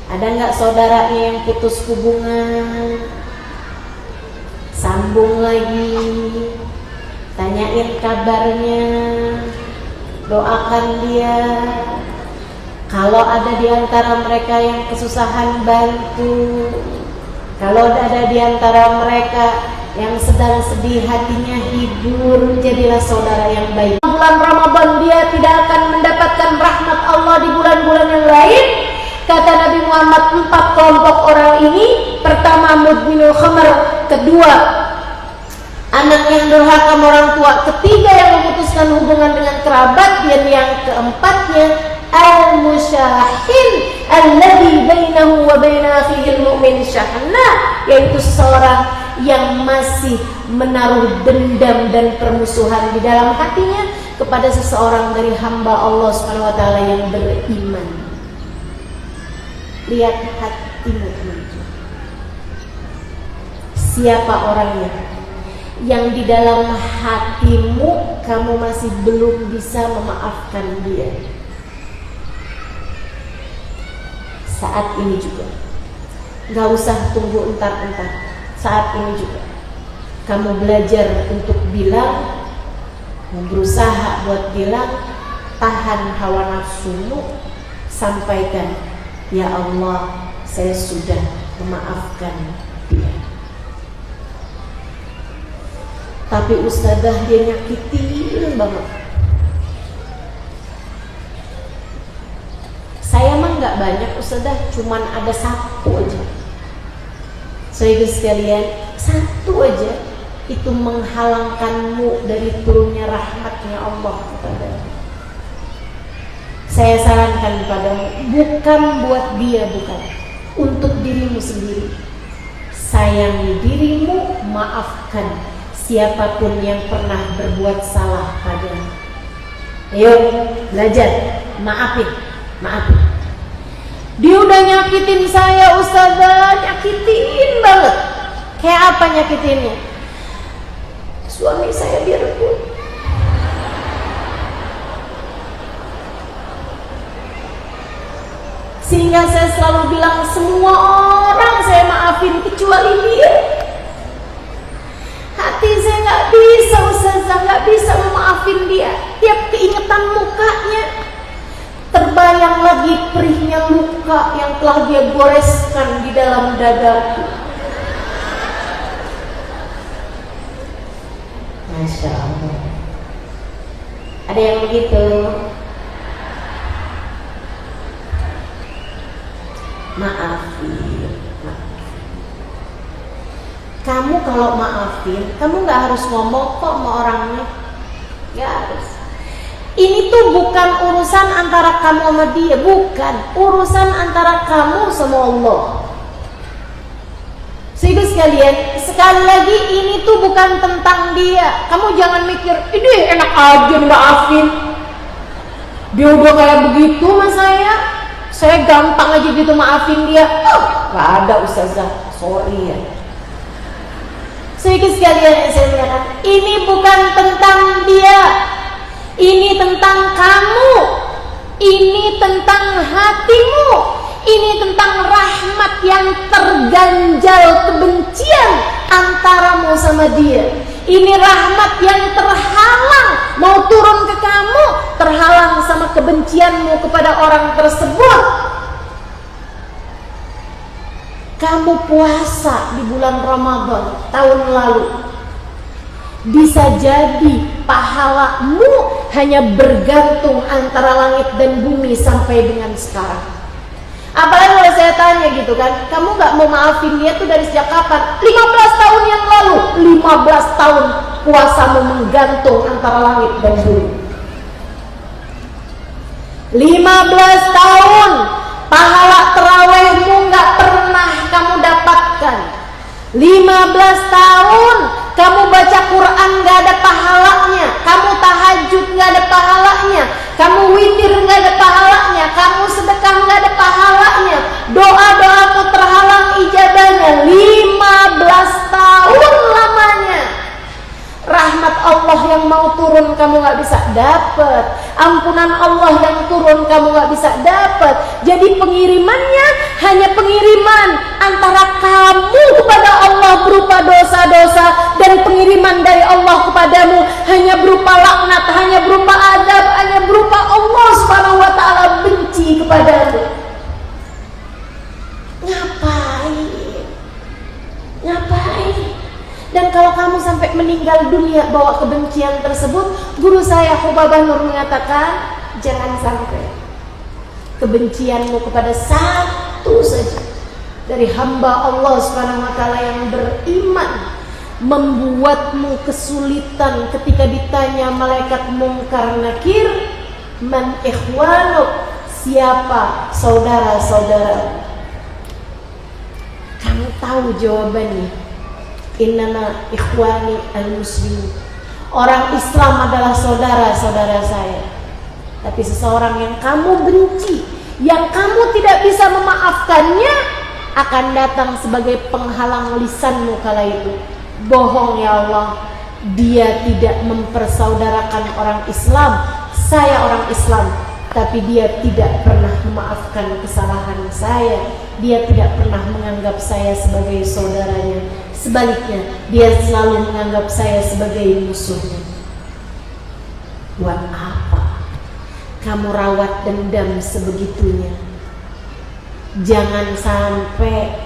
ada nggak saudaranya yang putus hubungan? Sambung lagi, tanyain kabarnya, doakan dia. Kalau ada di antara mereka yang kesusahan, bantu. Kalau ada di antara mereka yang sedang sedih, hatinya hibur, jadilah saudara yang baik. Bulan Ramadan dia tidak akan mendapatkan rahmat Allah di bulan-bulan yang lain. Kata Nabi Muhammad, 4 kelompok orang ini: pertama mudminul khamr, kedua anak yang durhaka orang tua, ketiga yang memutuskan hubungan dengan kerabat, dan yang keempatnya al-musyahin alladhi bainahu wa baina akhihi al-mu'min syahna, yaitu seseorang yang masih menaruh dendam dan permusuhan di dalam hatinya kepada seseorang dari hamba Allah Subhanahu wa taala yang beriman. Lihat hatimu, teman-teman. Siapa orangnya yang di dalam hatimu kamu masih belum bisa memaafkan dia? Saat ini juga, gak usah tunggu entar-entar. Saat ini juga kamu belajar untuk bilang, berusaha buat bilang, tahan hawa nafsumu, sampaikan, ya Allah, saya sudah memaafkan Tapi ustazah dia nyakitin banget. Saya mah nggak banyak ustazah, cuman ada satu aja. Saudara sekalian, satu aja itu menghalangkanmu dari turunnya rahmatnya Allah kepadamu. Saya sarankan padamu, bukan buat dia, bukan, untuk dirimu sendiri. Sayangi dirimu, maafkan siapapun yang pernah berbuat salah padamu. Ayo belajar, maafin. Dia udah nyakitin saya ustazah, nyakitin banget. Kayak apa nyakitinnya? Suami saya biarpun sehingga saya selalu bilang semua orang saya maafin kecuali dia. Hati saya nggak bisa ustazah, nggak bisa memaafin dia. Tiap keingetan mukanya terbayang lagi perihnya luka yang telah dia goreskan di dalam dadaku. Masya Allah. Ada yang begitu? Maafin. Kamu kalau maafin, kamu gak harus ngomong kok sama orangnya. Gak harus. Ini tuh bukan urusan antara kamu sama dia, bukan. Urusan antara kamu sama Allah. Sehingga sekalian, sekali lagi ini tuh bukan tentang dia. Kamu jangan mikir, ini enak aja maafin. Dia udah kayak begitu sama saya gampang aja gitu maafin dia. Gak ada ustazah, sorry ya. Sehingga sekalian saya mengatakan, ini bukan tentang dia. Ini tentang kamu. Ini tentang hatimu. Ini tentang rahmat yang terganjal kebencian antaramu sama dia. Ini rahmat yang terhalang mau turun ke kamu, terhalang sama kebencianmu kepada orang tersebut. Kamu puasa di bulan Ramadan tahun lalu, bisa jadi pahalamu hanya bergantung antara langit dan bumi sampai dengan sekarang. Apalagi kalau saya tanya gitu kan, kamu gak mau maafin dia tuh dari sejak kapan? 15 tahun yang lalu. 15 tahun puasamu menggantung antara langit dan bumi. 15 tahun pahala terawihmu gak pernah kamu dapatkan. 15 tahun kamu baca Quran gak ada pahalanya, kamu tahajud gak ada pahalanya, kamu witir gak ada pahalanya, kamu sedekah gak ada pahalanya, doa-doamu terhalang ijabahnya. 15 tahun lamanya. Rahmat Allah yang mau turun kamu gak bisa dapat, ampunan Allah yang turun kamu gak bisa dapat. Jadi pengirimannya hanya pengiriman antara kamu kepada Allah berupa dosa-dosa, dan pengiriman dari Allah kepadamu hanya berupa laknat, hanya berupa adab, hanya berupa Allah Subhanahu wa ta'ala benci kepadamu. Ngapain? Dan kalau kamu sampai meninggal dunia bawa kebencian tersebut, guru saya Khubabah Nur mengatakan, jangan sampai kebencianmu kepada satu saja dari hamba Allah Subhanahu wa ta'ala yang beriman membuatmu kesulitan ketika ditanya malaikat mungkar nakir, man ikhwanuk, siapa saudara-saudara. Kamu tahu jawabannya. Innama ikhwani al-muslimin. Orang Islam adalah saudara-saudara saya. Tapi seseorang yang kamu benci, yang kamu tidak bisa memaafkannya, akan datang sebagai penghalang lisanmu kala itu. Bohong ya Allah, dia tidak mempersaudarakan orang Islam. Saya orang Islam, tapi dia tidak pernah memaafkan kesalahan saya. Dia tidak pernah menganggap saya sebagai saudaranya. Sebaliknya, dia selalu menganggap saya sebagai musuhnya. Buat apa kamu rawat dendam sebegitunya? Jangan sampai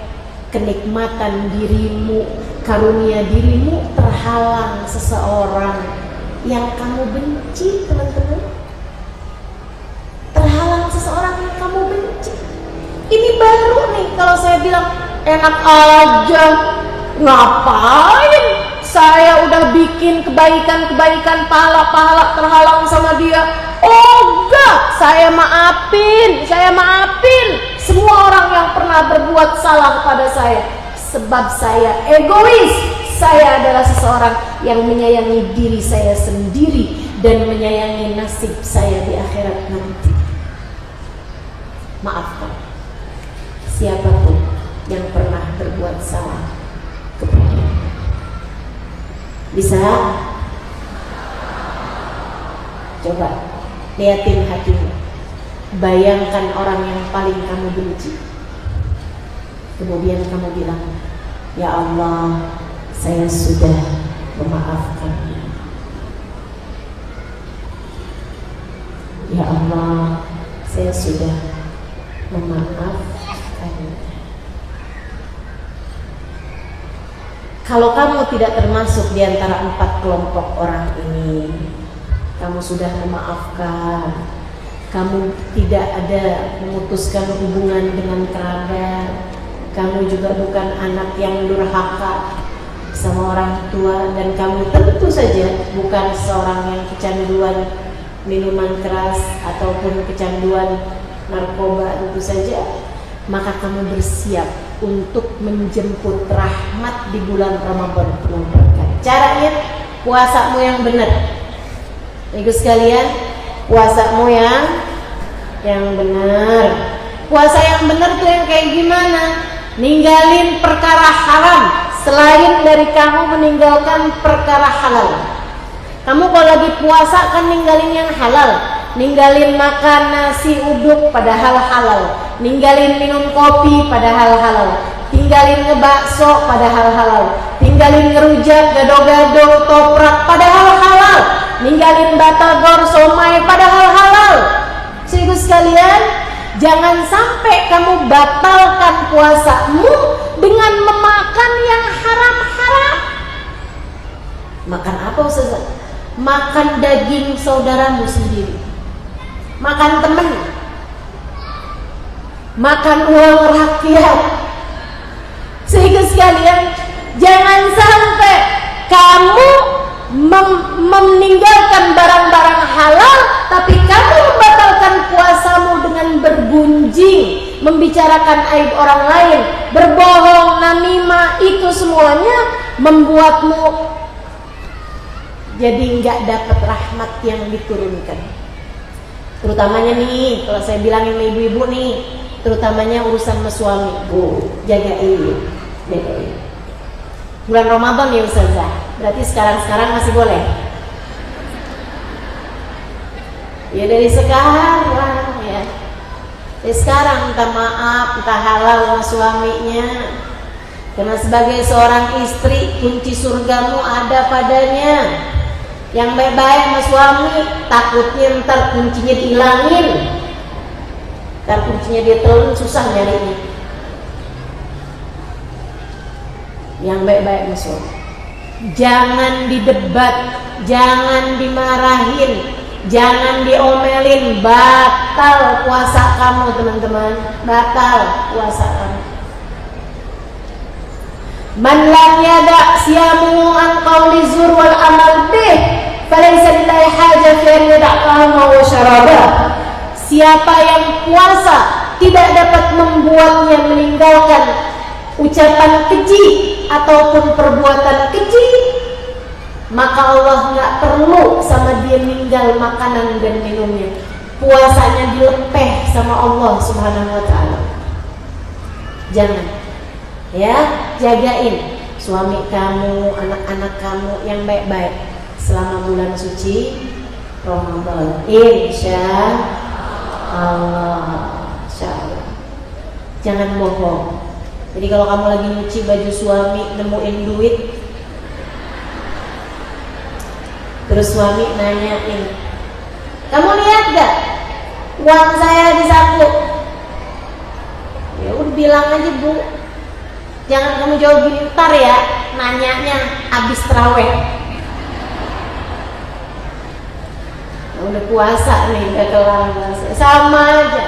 kenikmatan dirimu karunia dirimu terhalang seseorang yang kamu benci, teman-teman. Terhalang seseorang yang kamu benci. Ini baru nih kalau saya bilang enak aja, ngapain saya udah bikin kebaikan-kebaikan, pahala-pahala terhalang sama dia. Oh enggak, saya maafin semua orang yang pernah berbuat salah kepada saya. Sebab saya egois. Saya adalah seseorang yang menyayangi diri saya sendiri dan menyayangi nasib saya di akhirat nanti. Maafkan siapapun yang pernah berbuat salah kepada. Bisa? Coba liatin hatimu. Bayangkan orang yang paling kamu benci. Kemudian kamu bilang, ya Allah, saya sudah memaafkannya. Ya Allah, saya sudah memaafkannya. Kalau kamu tidak termasuk di antara 4 kelompok orang ini, kamu sudah memaafkan, kamu tidak ada memutuskan hubungan dengan kerabat, kamu juga bukan anak yang durhaka sama orang tua, dan kamu tentu saja bukan seorang yang kecanduan minuman keras ataupun kecanduan narkoba, tentu saja, maka kamu bersiap untuk menjemput rahmat di bulan Ramadan penuh berkah. Caranya puasamu yang benar. Ibu sekalian, puasamu yang benar. Puasa yang benar tuh yang kayak gimana? Ninggalin perkara haram selain dari kamu meninggalkan perkara halal. Kamu kalau lagi puasa kan ninggalin yang halal, ninggalin makan nasi uduk padahal halal, ninggalin minum kopi padahal halal, tinggalin ngebakso padahal halal, tinggalin ngerujak, gado-gado, toprak padahal halal, ninggalin batagor, somai padahal halal. Ibu sekalian, jangan sampai kamu batalkan puasamu dengan memakan yang haram-haram. Makan apa Ustazah? Makan daging saudaramu sendiri, makan teman, makan uang rakyat. Sehingga sekalian, jangan sampai kamu meninggalkan barang-barang halal, tapi kamu membatalkan puasamu dengan bergunjing, membicarakan aib orang lain, berbohong, namimah. Itu semuanya membuatmu jadi nggak dapat rahmat yang diturunkan. Terutamanya nih, kalau saya bilang sama ibu-ibu nih, terutamanya urusan sama suami, bu, jagain, jagain. Bulan Ramadan ya Ustazah, berarti sekarang masih boleh. Ya dari sekarang ya. Dari sekarang minta maaf, minta halal sama suaminya. Karena sebagai seorang istri, kunci surgamu ada padanya. Yang baik-baik sama suami, takutnya ntar kuncinya dihilangin, ntar kuncinya dia telan, susah nyarinya. Yang baik-baik sama suami, jangan didebat, jangan dimarahin, jangan diomelin. Batal puasa kamu teman-teman, batal puasa kamu. Man lam yada' siyamu an qawli zur wal amal bih falaysa lillahi hajah fi an yada' ta'ama wa syarabah. Siapa yang puasa tidak dapat membuatnya meninggalkan ucapan keji ataupun perbuatan keji, maka Allah nggak perlu sama dia ninggal makanan dan minumnya. Puasanya dilepeh sama Allah Subhanahu wa ta'ala. Jangan, ya, jagain suami kamu, anak-anak kamu yang baik-baik selama bulan suci Ramadan. Insya Allah. Jangan bohong. Jadi kalau kamu lagi nyuci baju suami, nemuin duit, terus suami nanyain, kamu lihat gak uang saya di saku? Ya udah bilang aja, bu, jangan kamu jawab gini, ntar ya, nanyanya abis terawih. Udah puasa nih, udah kelar puasa. Sama aja.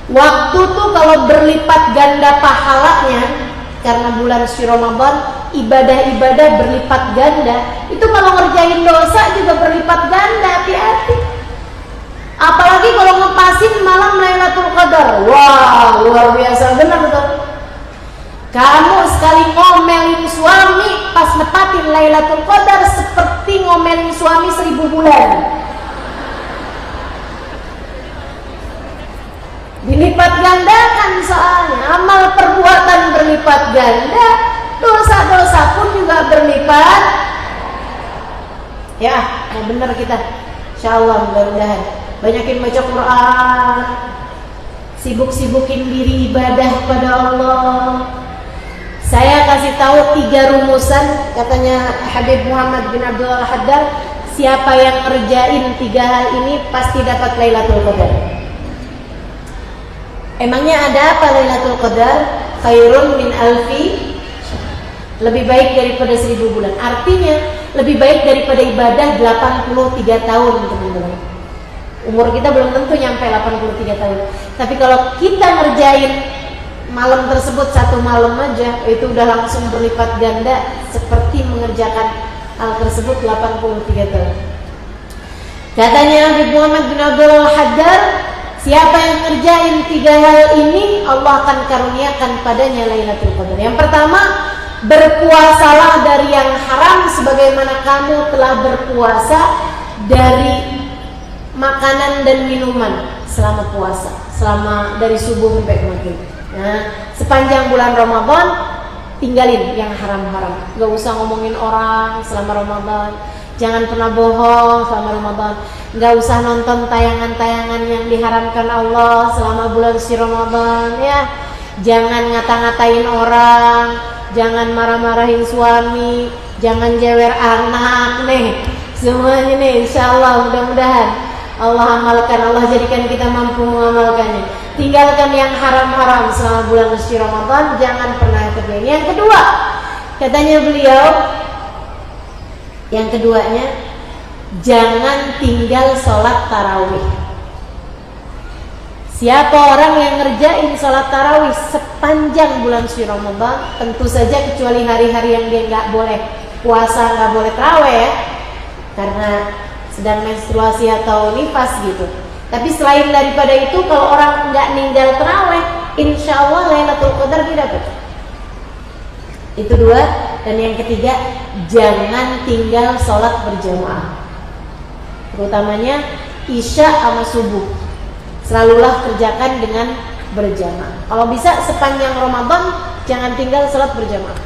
Waktu tuh kalau berlipat ganda pahalanya karena bulan suci Ramadan, ibadah-ibadah berlipat ganda. Itu kalau ngerjain dosa juga berlipat ganda, hati-hati. Apalagi kalau ngepasin malam Lailatul Qadar. Wah, luar biasa benar tuh. Kamu sekali ngomelin suami pas nepatin Lailatul Qadar seperti ngomelin suami 1000 bulan. Dilipat gandakan soalnya, amal perbuatan berlipat ganda, dosa-dosa pun juga berlipat. Ya, nah benar kita. Insyaallah mudah-mudahan banyakin baca Quran, sibuk-sibukin diri ibadah pada Allah. Saya kasih tahu 3 rumusan, katanya Habib Muhammad bin Abdul Haddad, siapa yang ngerjain 3 hal ini pasti dapat Lailatul Qadar. Emangnya ada apa Lailatul Qadar? Khairun min alfi, lebih baik daripada 1000 bulan. Artinya lebih baik daripada ibadah 83 tahun, teman-teman. Umur kita belum tentu nyampe 83 tahun. Tapi kalau kita ngerjain malam tersebut 1 malam aja, itu udah langsung berlipat ganda seperti mengerjakan hal tersebut 83 tahun. Katanya Habib Muhammad bin Abdul Haddad, siapa yang ngerjain 3 hal ini, Allah akan karuniakan padanya Lailatul Qadar. Yang pertama, berpuasalah dari yang haram sebagaimana kamu telah berpuasa dari makanan dan minuman selama puasa, selama dari subuh sampai maghrib. Nah, sepanjang bulan Ramadan tinggalin yang haram-haram. Gak usah ngomongin orang selama Ramadan. Jangan pernah bohong selama Ramadan. Gak usah nonton tayangan-tayangan yang diharamkan Allah selama bulan suci Ramadan, ya. Jangan ngata-ngatain orang, jangan marah-marahin suami, jangan jewer anak nih. Semuanya nih insyaallah mudah-mudahan Allah amalkan, Allah jadikan kita mampu mengamalkannya. Tinggalkan yang haram-haram selama bulan suci Ramadan, jangan pernah kerjain. Yang kedua, katanya beliau, yang keduanya, jangan tinggal sholat tarawih. Siapa orang yang ngerjain sholat tarawih sepanjang bulan suci Ramadan, tentu saja kecuali hari-hari yang dia nggak boleh puasa, nggak boleh tarawih ya, karena sedang menstruasi atau nifas gitu. Tapi selain daripada itu, kalau orang nggak ninggal tarawih, insya Allah Lailatul Qadar dia dapat. Itu 2. Dan yang ketiga, jangan tinggal sholat berjamaah, terutamanya isya sama subuh. Selalulah kerjakan dengan berjamaah. Kalau bisa sepanjang Ramadan jangan tinggal sholat berjamaah.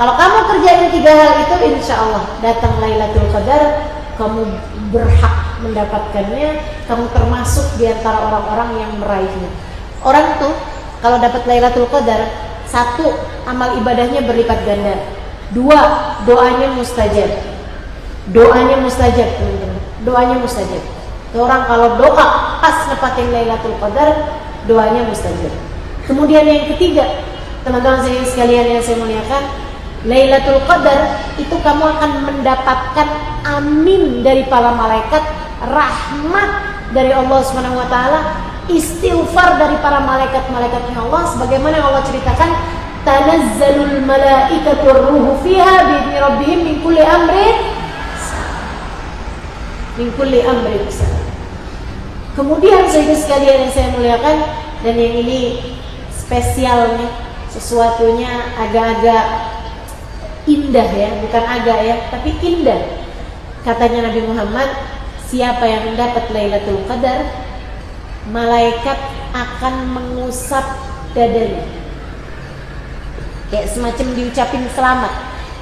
Kalau kamu kerjain 3 hal itu, insya Allah datang Lailatul Qadar, kamu berhak mendapatkannya, kamu termasuk di antara orang-orang yang meraihnya. Orang tuh kalau dapat Lailatul Qadar, 1, amal ibadahnya berlipat ganda. 2, doanya mustajab. Doanya mustajab, teman-teman. Doanya mustajab. Orang kalau doa pas nepatin Lailatul Qadar, doanya mustajab. Kemudian yang ketiga, teman-teman saya sekalian yang saya muliakan, Lailatul Qadar itu kamu akan mendapatkan amin dari para malaikat, rahmat dari Allah Subhanahu wa taala, istighfar dari para malaikat-malaikatnya Allah, sebagaimana Allah ceritakan, tanazzalul malaikatu ruhu fiha bi'izni rabbihim min kulli amrin salam. Kemudian saudara sekalian yang saya muliakan, dan yang ini spesialnya, sesuatunya agak-agak indah ya, bukan agak ya, tapi indah. Katanya Nabi Muhammad, siapa yang dapat Lailatul Qadar, malaikat akan mengusap dadanya, kayak semacam diucapin selamat.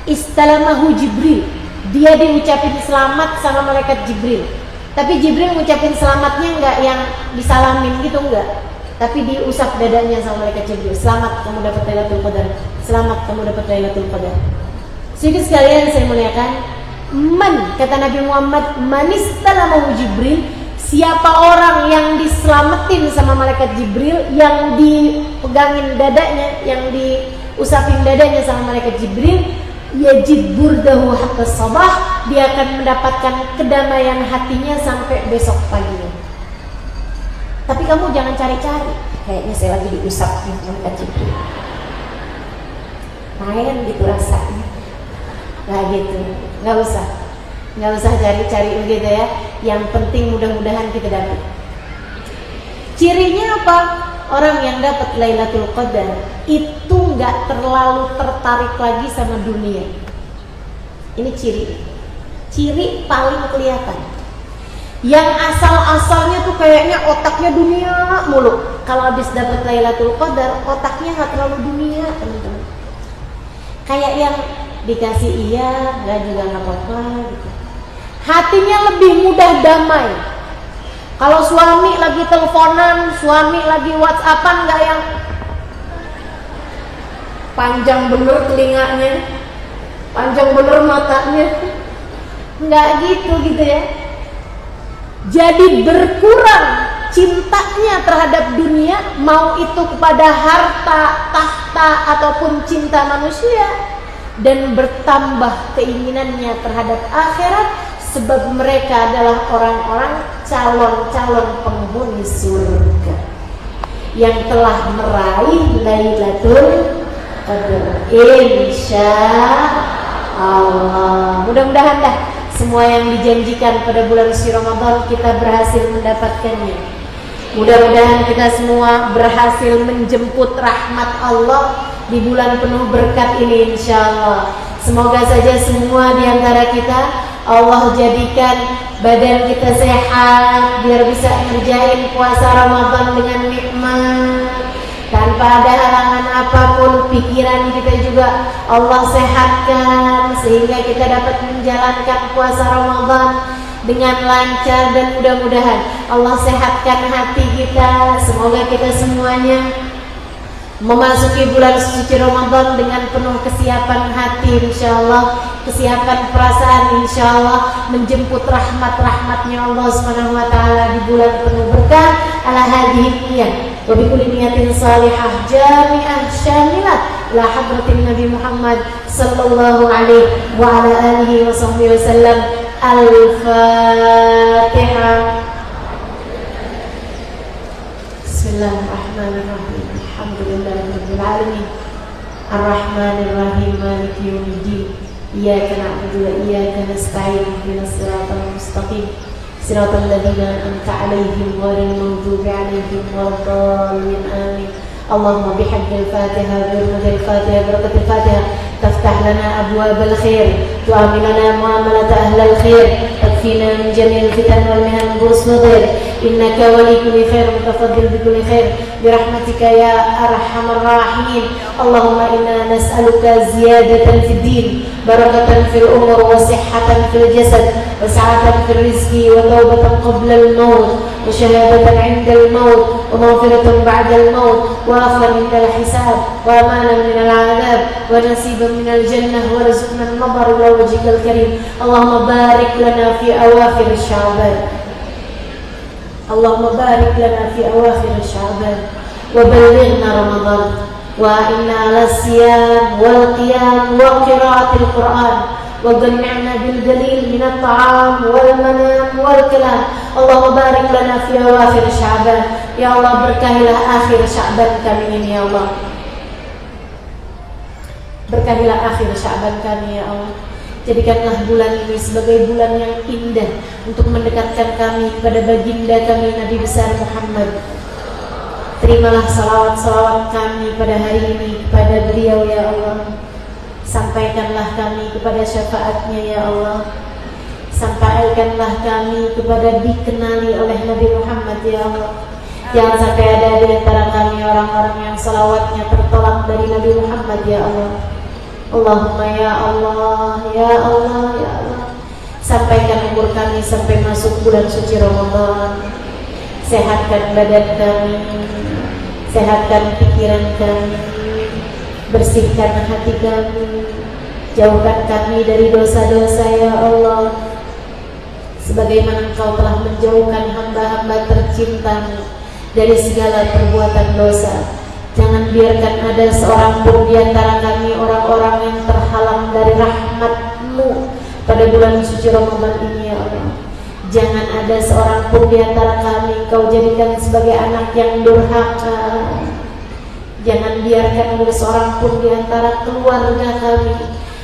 Istalamahu Jibril, dia diucapin selamat sama malaikat Jibril. Tapi Jibril ngucapin selamatnya enggak yang disalamin gitu, enggak, tapi diusap dadanya sama malaikat Jibril. Selamat kamu dapat Lailatul Qadar, selamat kamu dapat Lailatul Qadar. Sedikit sekalian saya muliakan, kata Nabi Muhammad, manistalamahu Jibril, siapa orang yang diselamatin sama malaikat Jibril, yang dipegangin dadanya, yang diusapin dadanya sama malaikat Jibril, yajid burdahu hatta sabah, dia akan mendapatkan kedamaian hatinya sampai besok paginya. Tapi kamu jangan cari-cari, kayaknya saya lagi diusap nih malaikat Jibril, main gitu rasanya. Nah gitu, nggak usah cari-cari begitu ya. Yang penting mudah-mudahan kita dapat. Cirinya apa? Orang yang dapat Lailatul Qadar itu nggak terlalu tertarik lagi sama dunia. Ini ciri paling kelihatan. Yang asal-asalnya tuh kayaknya otaknya dunia mulu, kalau habis dapat Lailatul Qadar otaknya nggak terlalu dunia, teman-teman. Kayak yang dikasih iya, nggak juga nggak apa-apa gitu. Hatinya lebih mudah damai. Kalau suami lagi teleponan, suami lagi WhatsAppan, nggak yang panjang bener telinganya, panjang bener matanya, nggak gitu ya. Jadi berkurang cintanya terhadap dunia, mau itu kepada harta, tahta ataupun cinta manusia, dan bertambah keinginannya terhadap akhirat, sebab mereka adalah orang-orang calon-calon penghuni surga yang telah meraih Lailatul Qadar, insya Allah. Mudah-mudahan dah semua yang dijanjikan pada bulan suci Ramadan kita berhasil mendapatkannya. Mudah-mudahan kita semua berhasil menjemput rahmat Allah di bulan penuh berkat ini, insya Allah. Semoga saja semua di antara kita Allah jadikan badan kita sehat, biar bisa ngerjain puasa Ramadan dengan nikmat, tanpa ada halangan apapun. Pikiran kita juga Allah sehatkan, sehingga kita dapat menjalankan puasa Ramadan dengan lancar, dan mudah-mudahan Allah sehatkan hati kita. Semoga kita semuanya memasuki bulan suci Ramadan dengan penuh kesiapan hati, insyaallah, kesiapan perasaan, insyaallah, menjemput rahmat-rahmatnya Allah Subhanahu wa taala di bulan penuh berkah. Ala hadhihi niyyah wa bi kulli niyatin salihah jami'ah syamilah ila hadratin Nabi Muhammad sallallahu alaihi wa ala alihi wa sahbihi wasallam. Al-Fatihah. Bismillahirrahmanirrahim. Alhamdulillahirabbil alamin. Arrahmanirrahim. Maliki yaumiddin. Iyyaka na'budu wa iyyaka nasta'in. Ihdinas siratal mustaqim. Siratal ladzina an'amta 'alaihim ghairil maghdubi 'alaihim waladdallin. Amin. Allahumma bihaqqil Fatihah, bi hurmatil Fatihah, barakatil Fatihah, taftah lana abwabal khair, tu'amil lana muamalat ahlal khair, takfina min jami'il fitan wal mihan burus wadir. Innaka wali kulli khair, mutafaddil bi kulli khair, bi rahmatika ya arhamar rahimin. Allahumma inna nas'aluka ziyadatan fid din, barakatan fil umur, wa sihhatan fil jasad, wa sa'atan fil rizqi, wa tawbatan qabla al-maut, wa syahadatan 'inda al-maut, wa maghfiratan ba'da al-maut, wa afwan 'inda al-hisab, wa amanan min al-'adab, wa nasiban min al-jannah, wa rizqna an-nadhar ila wajhikal karim. Allahumma barik lana fi awakhir Sya'ban. Allahumma barik lana fi awakhir Sya'ban wa ballighna Ramadan wa inna ala siyam wal qiyam wa qiraatil Qur'an wa jami'na bil dalil min at-ta'am wal manam wal kalam. Allahumma barik lana fi awakhir Sya'ban. Ya Allah, berkahilah akhir Sya'ban kami ini, ya Allah. Berkahilah akhir Sya'ban kami, ya Allah. Jadikanlah bulan ini sebagai bulan yang indah untuk mendekatkan kami kepada baginda kami Nabi besar Muhammad. Terimalah salawat-salawat kami pada hari ini kepada beliau, ya Allah. Sampaikanlah kami kepada syafaatnya, ya Allah. Sampaikanlah kami kepada dikenali oleh Nabi Muhammad, ya Allah. Jangan sampai ada di antara kami orang-orang yang salawatnya tertolak dari Nabi Muhammad, ya Allah. Allahumma ya Allah, ya Allah, ya Allah. Sampaikan umur kami sampai masuk bulan suci Ramadan. Sehatkan badan kami, sehatkan pikiran kami, bersihkan hati kami, jauhkan kami dari dosa-dosa, ya Allah. Sebagaimana Engkau telah menjauhkan hamba-hamba tercinta-Mu dari segala perbuatan dosa. Jangan biarkan ada seorang pun di antara kami orang-orang yang terhadap terhalang dari rahmat-Mu pada bulan suci Ramadan ini ya Allah. Jangan ada seorang pun di antara kami Kau jadikan sebagai anak yang durhaka. Jangan biarkan ada seorang pun di antara keluarga kami,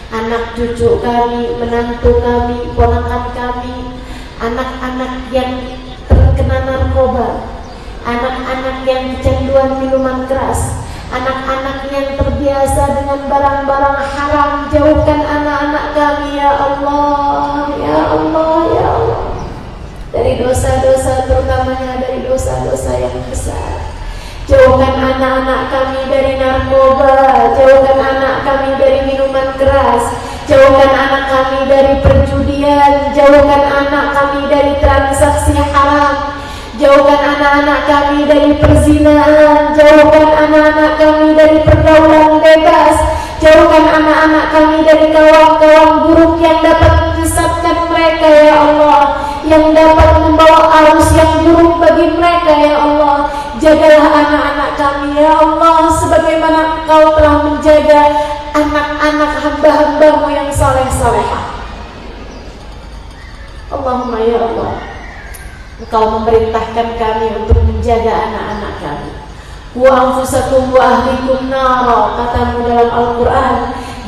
anak cucu kami, menantu kami, ponakan kami, anak-anak yang terkena narkoba, anak-anak yang kecanduan minuman keras, anak-anak yang terbiasa dengan barang-barang haram. Jauhkan anak-anak kami ya Allah, ya Allah, ya Allah, dari dosa-dosa, terutamanya dari dosa-dosa yang besar. Jauhkan anak-anak kami dari narkoba, jauhkan anak kami dari minuman keras, jauhkan anak kami dari perjudian, jauhkan anak kami dari transaksi haram, jauhkan anak-anak kami dari perzinahan, jauhkan anak-anak kami dari pergaulan bebas, jauhkan anak-anak kami dari kawan-kawan buruk yang dapat menyesatkan mereka ya Allah, yang dapat membawa arus yang buruk bagi mereka ya Allah. Jagalah anak-anak kami ya Allah, sebagaimana Engkau telah menjaga anak-anak hamba-hamba-Mu yang saleh-salehah. Allahumma ya Allah, Engkau memerintahkan kami untuk menjaga anak-anak kami. Wa anfusakum wa ahlikum nara, katamu dalam Al-Quran.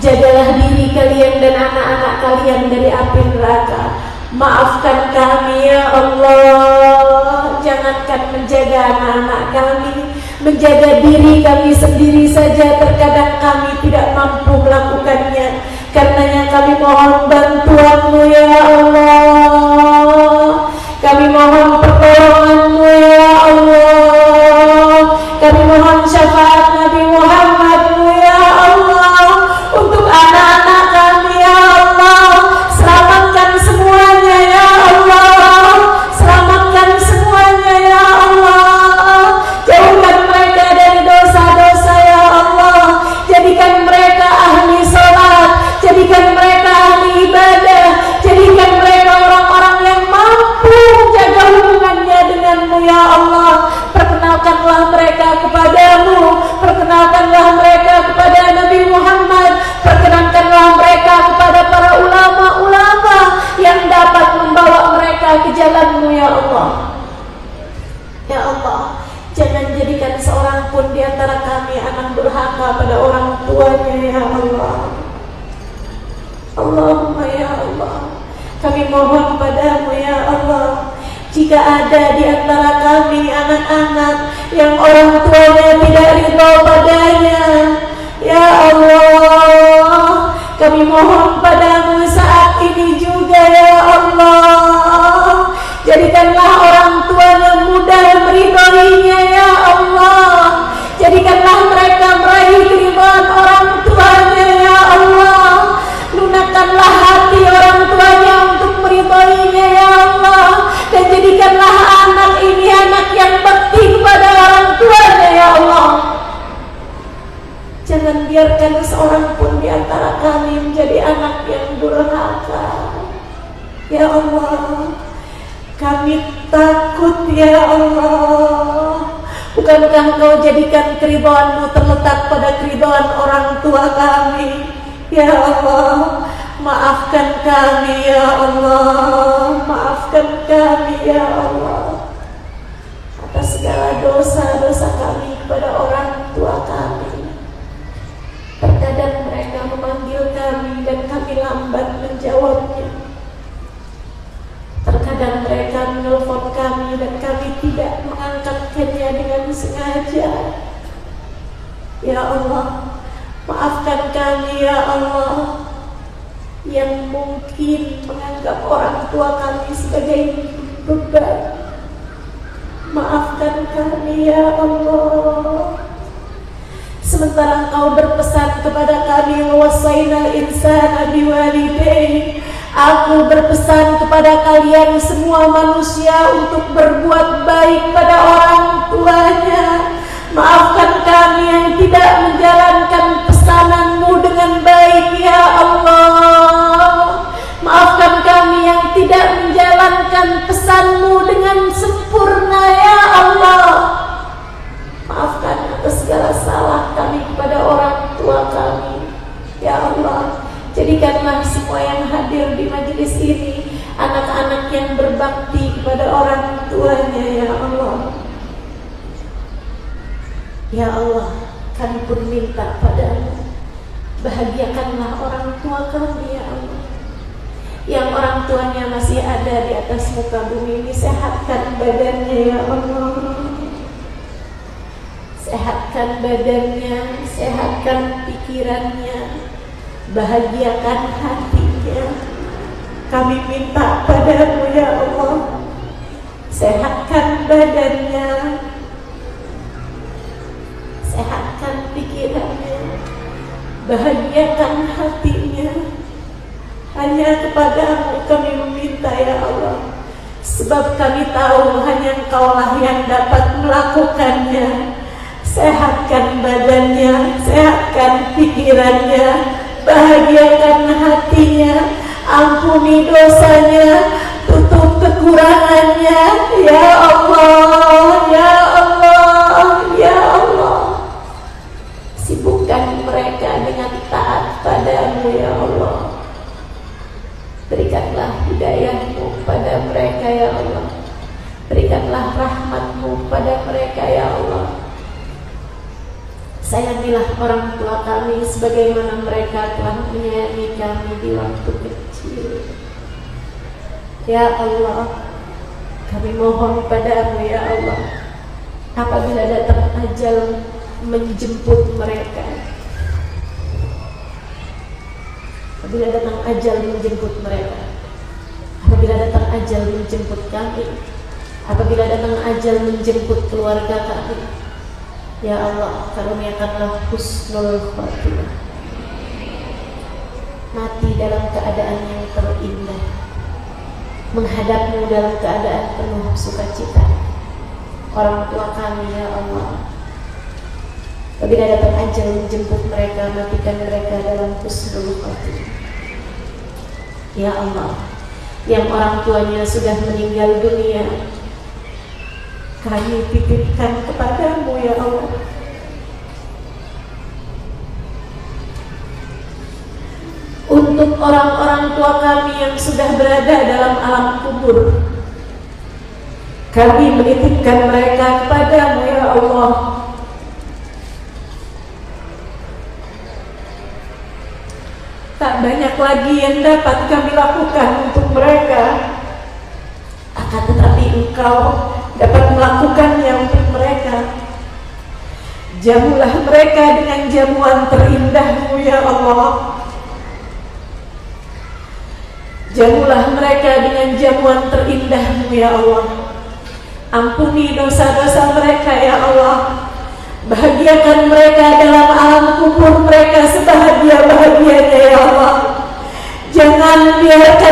Jagalah diri kalian dan anak-anak kalian dari api neraka. Maafkan kami ya Allah. Jangankan menjaga anak-anak kami, menjaga diri kami sendiri saja terkadang kami tidak mampu melakukannya. Karenanya kami mohon bantuan-Mu ya Allah. Kami mohon pertolongan-Mu ya Allah. Kami mohon syafaat Nabi Muhammad-Mu ya Allah untuk anak-anak kami ya Allah. Selamatkan semuanya ya Allah. Selamatkan semuanya ya Allah. Jauhkan mereka dari dosa-dosa ya Allah. Jadikan mereka ahli sholat, jadikan mereka ahli ibadah, jadikan mereka orang-orang yang mampu menjaga hubungannya denganmu ya Allah. Perkenalkanlah mereka kepadamu, perkenalkanlah mereka kepada Nabi Muhammad, perkenalkanlah mereka kepada para ulama-ulama yang dapat membawa mereka ke jalan-Mu ya Allah. Ya Allah, jangan jadikan seorang pun di antara kami anak durhaka pada orang tuanya ya Allah. Allahumma ya Allah, kami mohon padamu ya Allah, jika ada di antara kami anak-anak yang orang tuanya tidak ridho padanya, ya Allah, kami mohon padamu saat ini juga ya Allah. Jadikanlah orang tuanya mudah meridhoinya ya Allah. Jadikanlah mereka meraih keridhaan orang tuanya ya Allah. Lunakkanlah hati orang tuanya untuk meridhoinya ya Allah. Dan jadikanlah anak ini anak yang bakti kepada orang tuanya ya Allah. Jangan biarkan seorang pun di antara kami menjadi anak yang durhaka ya Allah. Kami takut ya Allah. Bukankah Engkau jadikan keridhaan-Mu terletak pada keridhaan orang tua kami ya Allah. Maafkan kami ya Allah. Maafkan kami ya Allah atas segala dosa-dosa kami kepada orang tua kami. Terkadang mereka memanggil kami dan kami lambat menjawabnya. Terkadang mereka menelpon kami dan kami tidak mengangkatkannya dengan sengaja. Ya Allah, maafkan kami ya Allah, yang mungkin menganggap orang tua kami sebagai beban. Maafkan kami ya Allah. Sementara Engkau berpesan kepada kami, wasainal insana biwalidayhi, aku berpesan kepada kalian semua manusia untuk berbuat baik pada orang tuanya. Maafkan kami yang tidak menjalankan pesanan-Mu dengan baik ya Allah. Maafkan kami yang tidak menjalankan pesan-Mu dengan sempurna ya Allah. Maafkan atas segala salah kami kepada orang tua kami ya Allah. berbakti kepada orang tuanya, ya Allah. Ya Allah, kami pun minta padamu, bahagiakanlah orang tua kami, ya Allah. Yang orang tuanya masih ada di atas muka bumi ini, sehatkan badannya, ya Allah. Sehatkan badannya, sehatkan pikirannya, bahagiakan hatinya. Kami minta padamu, ya Allah, sehatkan badannya, sehatkan pikirannya, bahagiakan hatinya. Hanya kepadamu kami meminta, ya Allah, sebab kami tahu hanya Engkaulah yang dapat melakukannya. Sehatkan badannya, sehatkan pikirannya, bahagiakan hatinya, ampuni dosanya, tutup kekurangannya, ya Allah, ya Allah, ya Allah. Sibukkan mereka dengan taat padamu, ya Allah. Berikanlah hidayahmu pada mereka, ya Allah. Berikanlah rahmatmu pada mereka, ya Allah. Sayangilah orang tua kami sebagaimana mereka telah menyayangi kami di waktu kecil. Ya Allah, kami mohon padamu, ya Allah, apabila datang ajal menjemput mereka, apabila datang ajal menjemput mereka, apabila datang ajal menjemput kami, apabila datang ajal menjemput keluarga kami, ya Allah, karuniakanlah husnul khatimah, mati dalam keadaan yang terindah, menghadapmu dalam keadaan penuh sukacita. Orang tua kami, ya Allah, apabila datang ajal menjemput mereka, matikan mereka dalam husnul khatimah. Ya Allah, yang orang tuanya sudah meninggal dunia, kami titipkan kepadamu, ya Allah. Untuk orang-orang tua kami yang sudah berada dalam alam kubur, kami menitipkan mereka kepadamu, ya Allah. Tak banyak lagi yang dapat kami lakukan untuk mereka, akan tetapi Engkau dapat melakukannya untuk mereka. Jamulah mereka dengan jamuan terindah-Mu, ya Allah. Jamulah mereka dengan jamuan terindah-Mu, ya Allah. Ampuni dosa-dosa mereka, ya Allah. Bahagiakan mereka dalam alam kubur mereka sebahagia-bahagianya, ya Allah. Jangan biarkan